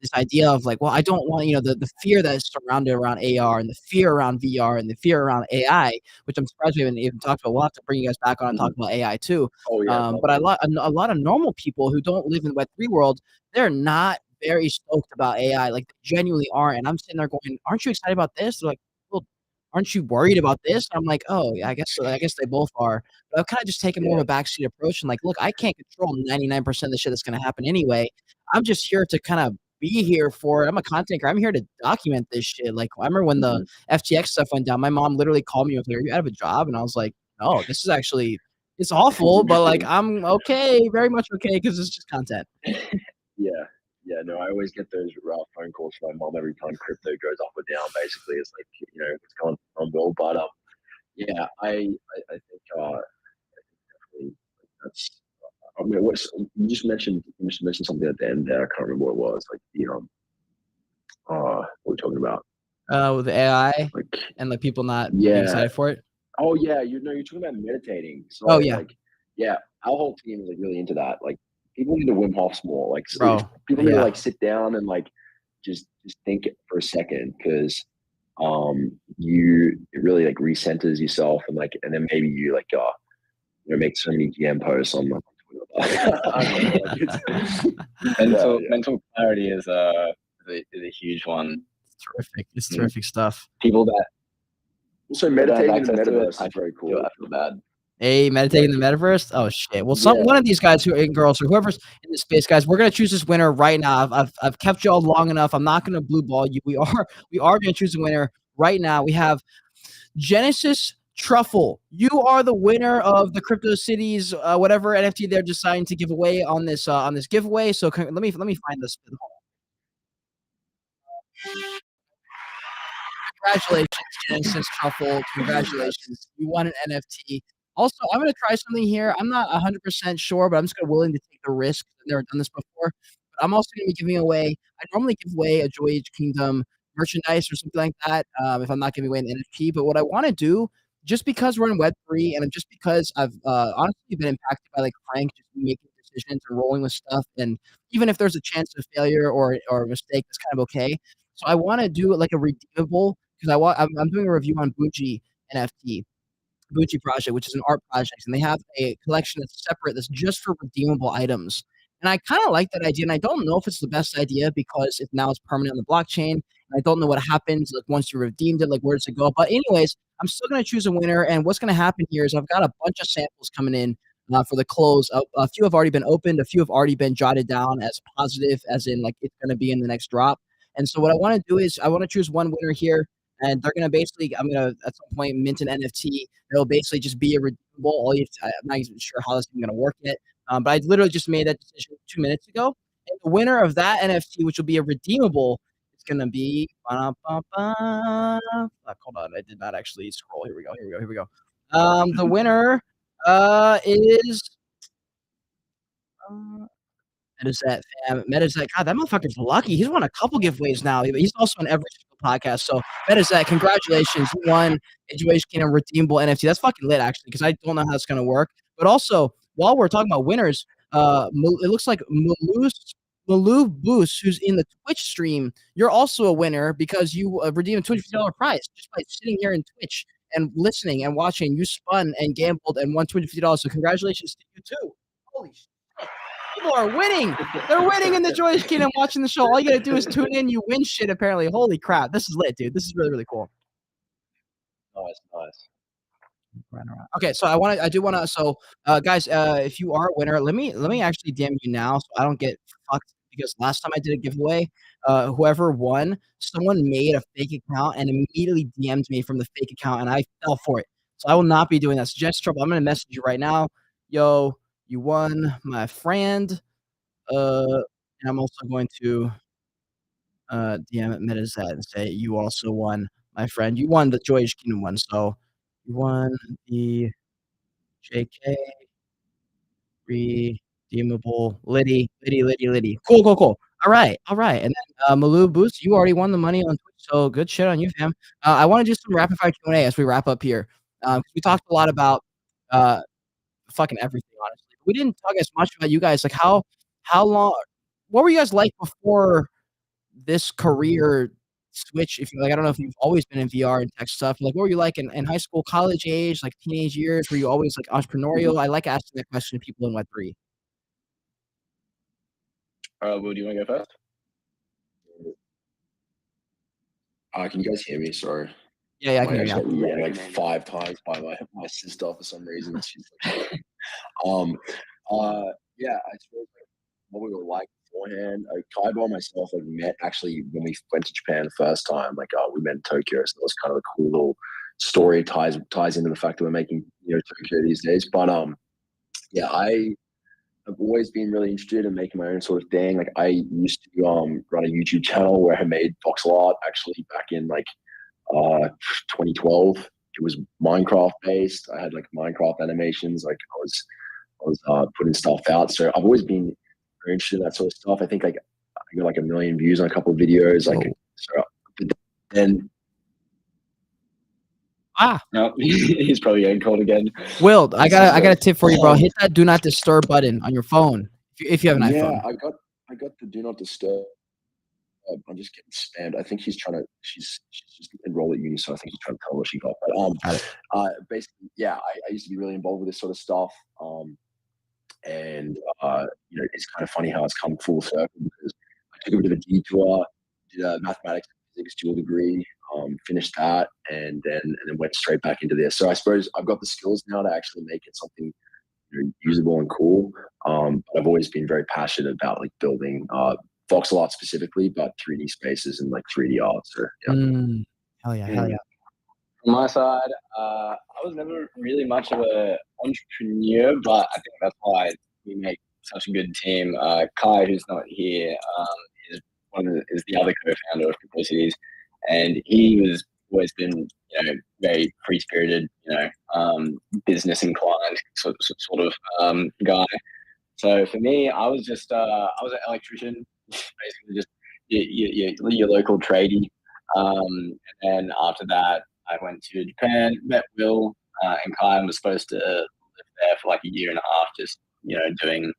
This idea of like, well, I don't want, the fear that is surrounded around AR and the fear around VR and the fear around AI, which I'm surprised we haven't even talked about. We'll have to bring you guys back on and talk about AI too. But a lot of normal people who don't live in the Web3 world, they're not very stoked about AI. Like they genuinely aren't. And I'm sitting there going, aren't you excited about this? They're like, well, aren't you worried about this? And I'm like, oh, yeah, I guess they both are. But I've kind of just taken more of a backseat approach and like, look, I can't control 99% of the shit that's going to happen anyway. I'm just here to kind of be here for it. I'm a content creator. I'm here to document this shit. Like I remember when the FTX stuff went down, my mom literally called me and was like, are you out of a job? And I was like, no, this is actually, it's awful, but like I'm okay, very much okay, because it's just content. No, I always get those phone calls from my mom every time crypto goes up or down. Basically, it's like what's going on, Bill. But I think definitely that's. I mean, you just mentioned something at the end there. I can't remember what it was. Like what we're talking about. With the AI and like people not being excited for it. Oh yeah, you're talking about meditating. So our whole team is like really into that. Like people need to Wim Hof more. Like people need to like sit down and like just think for a second, because it really like recenters yourself, and then maybe you like make so many GM posts on mental clarity is a huge one. It's terrific. It's terrific stuff. People that also meditating in the metaverse is very cool. I feel bad. Hey, meditating in the metaverse? Oh shit! Well, one of these guys and girls or whoever's in the space, guys, we're gonna choose this winner right now. I've kept y'all long enough. I'm not gonna blue ball you. We are gonna choose a winner right now. We have Genesis Truffle. You are the winner of the CryptoCities, whatever NFT they're deciding to give away on this giveaway. So let me find this. Congratulations, Genesis Truffle. Congratulations. You won an NFT. Also, I'm going to try something here. I'm not 100% sure, but I'm just willing to take the risk. I've never done this before. But I'm also going to be giving away, I normally give away a Joyage Kingdom merchandise or something like that if I'm not giving away an NFT. But what I want to do, just because we're in Web3 and just because I've honestly been impacted by like Frank just making decisions and rolling with stuff, and even if there's a chance of failure or a mistake, that's kind of okay. So I want to do like a redeemable, because I'm doing a review on Bougie NFT, Bougie Project, which is an art project, and they have a collection that's separate that's just for redeemable items. And I kind of like that idea, and I don't know if it's the best idea because now it's permanent on the blockchain, and I don't know what happens like once you redeemed it, like where does it go? But anyways, I'm still going to choose a winner, and what's going to happen here is I've got a bunch of samples coming in for the close. A few have already been opened. A few have already been jotted down as positive, as in like it's going to be in the next drop. And so what I want to do is I want to choose one winner here, and they're going to basically, I'm going to at some point mint an NFT. It'll basically just be a redeemable. I'm not even sure how this is going to work yet, but I literally just made that decision 2 minutes ago. And the winner of that NFT, which will be a redeemable, is going to be. Hold on, I did not actually scroll. Here we go. Here we go. Here we go. The winner is Metazet, fam. Metazet, God, that motherfucker's lucky. He's won a couple giveaways now. He's also on every single podcast. So Metazet, congratulations. You won a Joyage Kingdom redeemable NFT. That's fucking lit, actually, because I don't know how it's gonna work. But also, while we're talking about winners, it looks like Malou Boost, who's in the Twitch stream, you're also a winner because you redeemed a $250 prize just by sitting here in Twitch and listening and watching. You spun and gambled and won $250. So congratulations to you too. Holy shit. People are winning. They're winning in the Joyage Kingdom watching the show. All you gotta do is tune in. You win shit, apparently. Holy crap. This is lit, dude. This is really, really cool. Nice. Okay, so I do wanna guys, if you are a winner, let me actually DM you now so I don't get fucked because last time I did a giveaway, whoever won, someone made a fake account and immediately DM'd me from the fake account and I fell for it. So I will not be doing that. So Jess Trouble, I'm gonna message you right now. Yo, you won, my friend. And I'm also going to DM Metazet and say you also won, my friend. You won the Joyage Kingdom one, so you won the JK redeemable Liddy. Cool. All right. And then Malou Boost, you already won the money on Twitch, so good shit on you, fam. I want to do some rapid fire Q&A as we wrap up here. We talked a lot about fucking everything, honestly. We didn't talk as much about you guys. Like how long? What were you guys like before this career switch? If you like, I don't know if you've always been in VR and tech stuff. Like, what were you like in high school, college age, like teenage years? Were you always like entrepreneurial? I like asking that question to people in Web3. Will, do you want to go first? Can you guys hear me? Sorry. Yeah, I can hear you. Got rang like 5 times by my sister for some reason. She's like, yeah, I suppose like, what we were like beforehand. Kaiba and myself like met actually when we went to Japan the first time. Like, we met in Tokyo, so it was kind of a cool little story. Ties into the fact that we're making Tokyo these days. But yeah, I've always been really interested in making my own sort of thing. Like, I used to run a YouTube channel where I made voxel art actually back in like 2012. It was Minecraft based. I had like Minecraft animations. Like, I was putting stuff out. So I've always been very interested in that sort of stuff. I think like I got like 1 million views on a couple of videos. Like, so then. No, he's probably getting called again. Will, I got a tip for you, bro. Hit that do not disturb button on your phone if you have an iPhone. Yeah, I got the do not disturb. I'm just getting spammed. I think she's just enrolled at uni, so I think she's trying to tell what she got. But basically, yeah, I used to be really involved with this sort of stuff. And it's kind of funny how it's come full circle because I took a bit of a detour, did a mathematics and physics dual degree, finished that, and then went straight back into this. So I suppose I've got the skills now to actually make it something usable and cool. But I've always been very passionate about like building voxel art specifically, but 3D spaces and like 3D art. So yeah. Hell yeah. From my side, I was never really much of an entrepreneur, but I think that's why we make such a good team. Kai, who's not here, is the other co-founder of CRYPTOCITIES, and he was always been very free spirited, business inclined sort of guy. So for me, I was an electrician, basically just your local tradie. And then after that, I went to Japan, met Will and Kai, and was supposed to live there for like a year and a half, just doing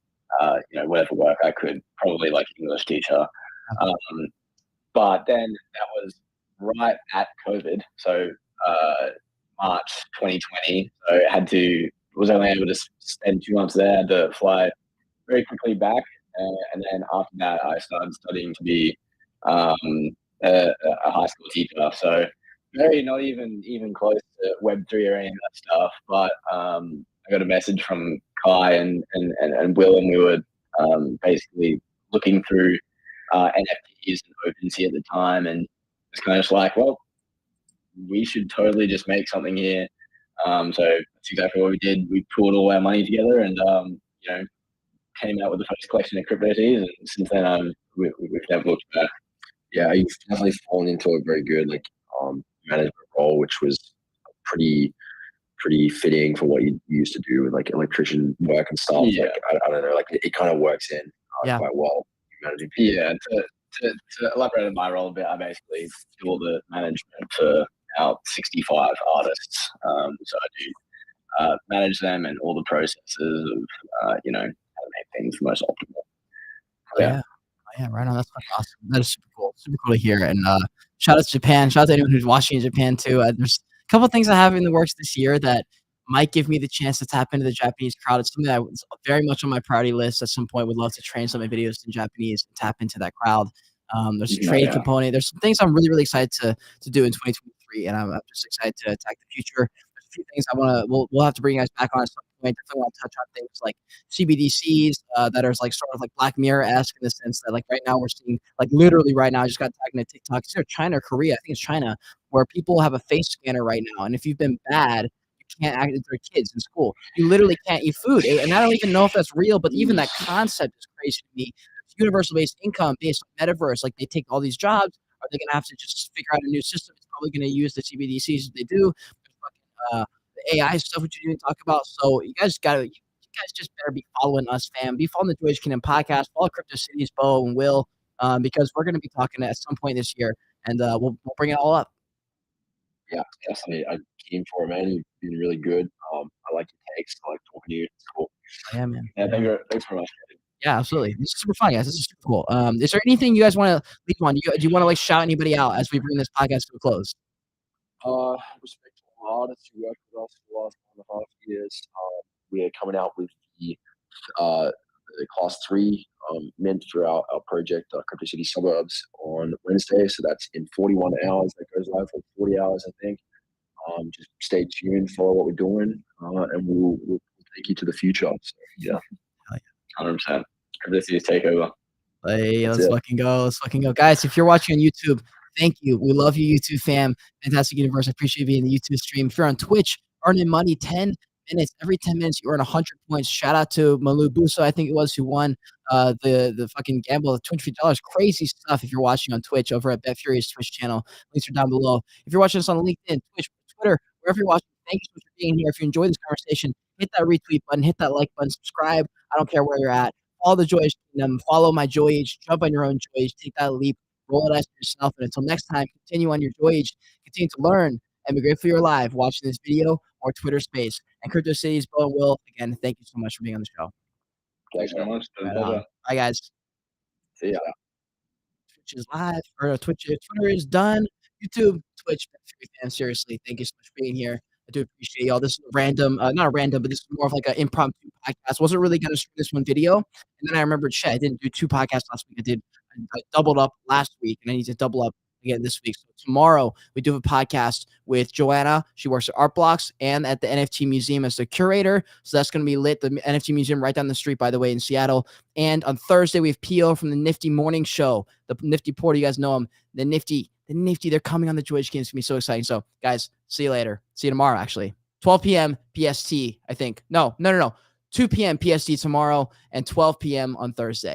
whatever work I could, probably like English teacher. But then that was right at COVID, so March 2020. So was only able to spend 2 months there. Had to fly very quickly back, and then after that, I started studying to be a high school teacher. So very not even close to Web3 or any of that stuff. But I got a message from Kai and Will, and we were basically looking through NFTs and OpenSea at the time, and it's kind of just like, well, we should totally just make something here. So that's exactly what we did. We pulled all our money together and came out with the first collection of CryptoCITIES, and since then we've never looked back. Yeah, you've definitely fallen into a very good management role, which was pretty fitting for what you used to do with like electrician work and stuff. Yeah. Like I don't know, like it kind of works in quite well managing people. Yeah, to elaborate on my role a bit, I basically do all the management for our 65 artists. So I do manage them and all the processes of how to make things most optimal. Yeah. Yeah, right on. That's fucking awesome. That is super cool. Super cool to hear. And shout out to Japan. Shout out to anyone who's watching in Japan too. There's a couple of things I have in the works this year that might give me the chance to tap into the Japanese crowd. It's something that was very much on my priority list at some point. Would love to train some of my videos in Japanese and tap into that crowd. There's a training component. There's some things I'm really, really excited to do in 2023, and I'm just excited to attack the future. There's a few things I want to. We'll have to bring you guys back on at some point. Definitely want to touch on things like CBDCs that are like sort of like Black Mirror-esque in the sense that like right now we're seeing like literally right now I just got tagged into TikTok. It's either China or Korea. I think it's China, where people have a face scanner right now, and if you've been bad, you can't act as their kids in school. You literally can't eat food, and I don't even know if that's real, but even that concept is crazy to me. Universal based income based on metaverse, like they take all these jobs. Are they going to have to just figure out a new system? It's probably going to use the CBDCs that they do. The AI stuff, which you didn't talk about. So you guys just better be following us, fam. Be following the Joyage Kingdom podcast. Follow CryptoCITIES, Bo and Will, because we're going to be talking at some point this year, and we'll bring it all up. Yeah, definitely. I'm keen for it, man. You've been really good. I like your takes. I like talking to you. It's cool. Yeah, man. Yeah, thanks very much. Yeah, absolutely. This is super fun, guys. This is super cool. Is there anything you guys want to leave on? Do you want to like shout anybody out as we bring this podcast to a close? Respect to all artists who worked with us for the last 1.5 years. We are coming out with the class 3 mint for our project, CryptoCity Suburbs, on Wednesday. So that's in 41 hours. That goes live for 40 hours, I think. Just stay tuned, follow what we're doing, and we'll take you to the future. So, yeah. 100%. CryptoCITIES takeover. Hey, let's fucking go. Let's fucking go. Guys, if you're watching on YouTube, thank you. We love you, YouTube fam. Fantastic Universe. I appreciate you being in the YouTube stream. If you're on Twitch, earning money 10 minutes. Every 10 minutes, you earn 100 points. Shout out to Malu Buso, I think it was, who won the fucking gamble of $250. Crazy stuff if you're watching on Twitch over at BetFurious Twitch channel. Links are down below. If you're watching us on LinkedIn, Twitch, Twitter, wherever you're watching, thank you so much for being here. If you enjoyed this conversation, hit that retweet button, hit that like button, subscribe. I don't care where you're at. Follow the Joyage Kingdom, follow my Joyage, jump on your own Joyage, take that leap, roll it out yourself. And until next time, continue on your Joyage, continue to learn, and be grateful you're alive watching this video or Twitter space. And CryptoCITIES, Bo and Will, again, thank you so much for being on the show. Thanks very much. Bye, guys. See ya. Twitch is live, or Twitter is done. YouTube, Twitch, fans, seriously, thank you so much for being here. I do appreciate y'all. This is a random, not a random, but this is more of like an impromptu podcast. Wasn't really going to stream this one video. And then I remembered, shit, I didn't do 2 podcasts last week. I doubled up last week, and I need to double up again this week. So tomorrow we do a podcast with Joanna. She works at Art Blocks and at the NFT Museum as the curator. So that's going to be lit. The NFT Museum right down the street, by the way, in Seattle. And on Thursday, we have P.O. from the Nifty Morning Show. The Nifty Porter, you guys know him. The Nifty, they're coming on the Joyage Kingdom. It's going to be so exciting. So, guys, see you later. See you tomorrow, actually. 12 p.m. PST, I think. No. 2 p.m. PST tomorrow and 12 p.m. on Thursday.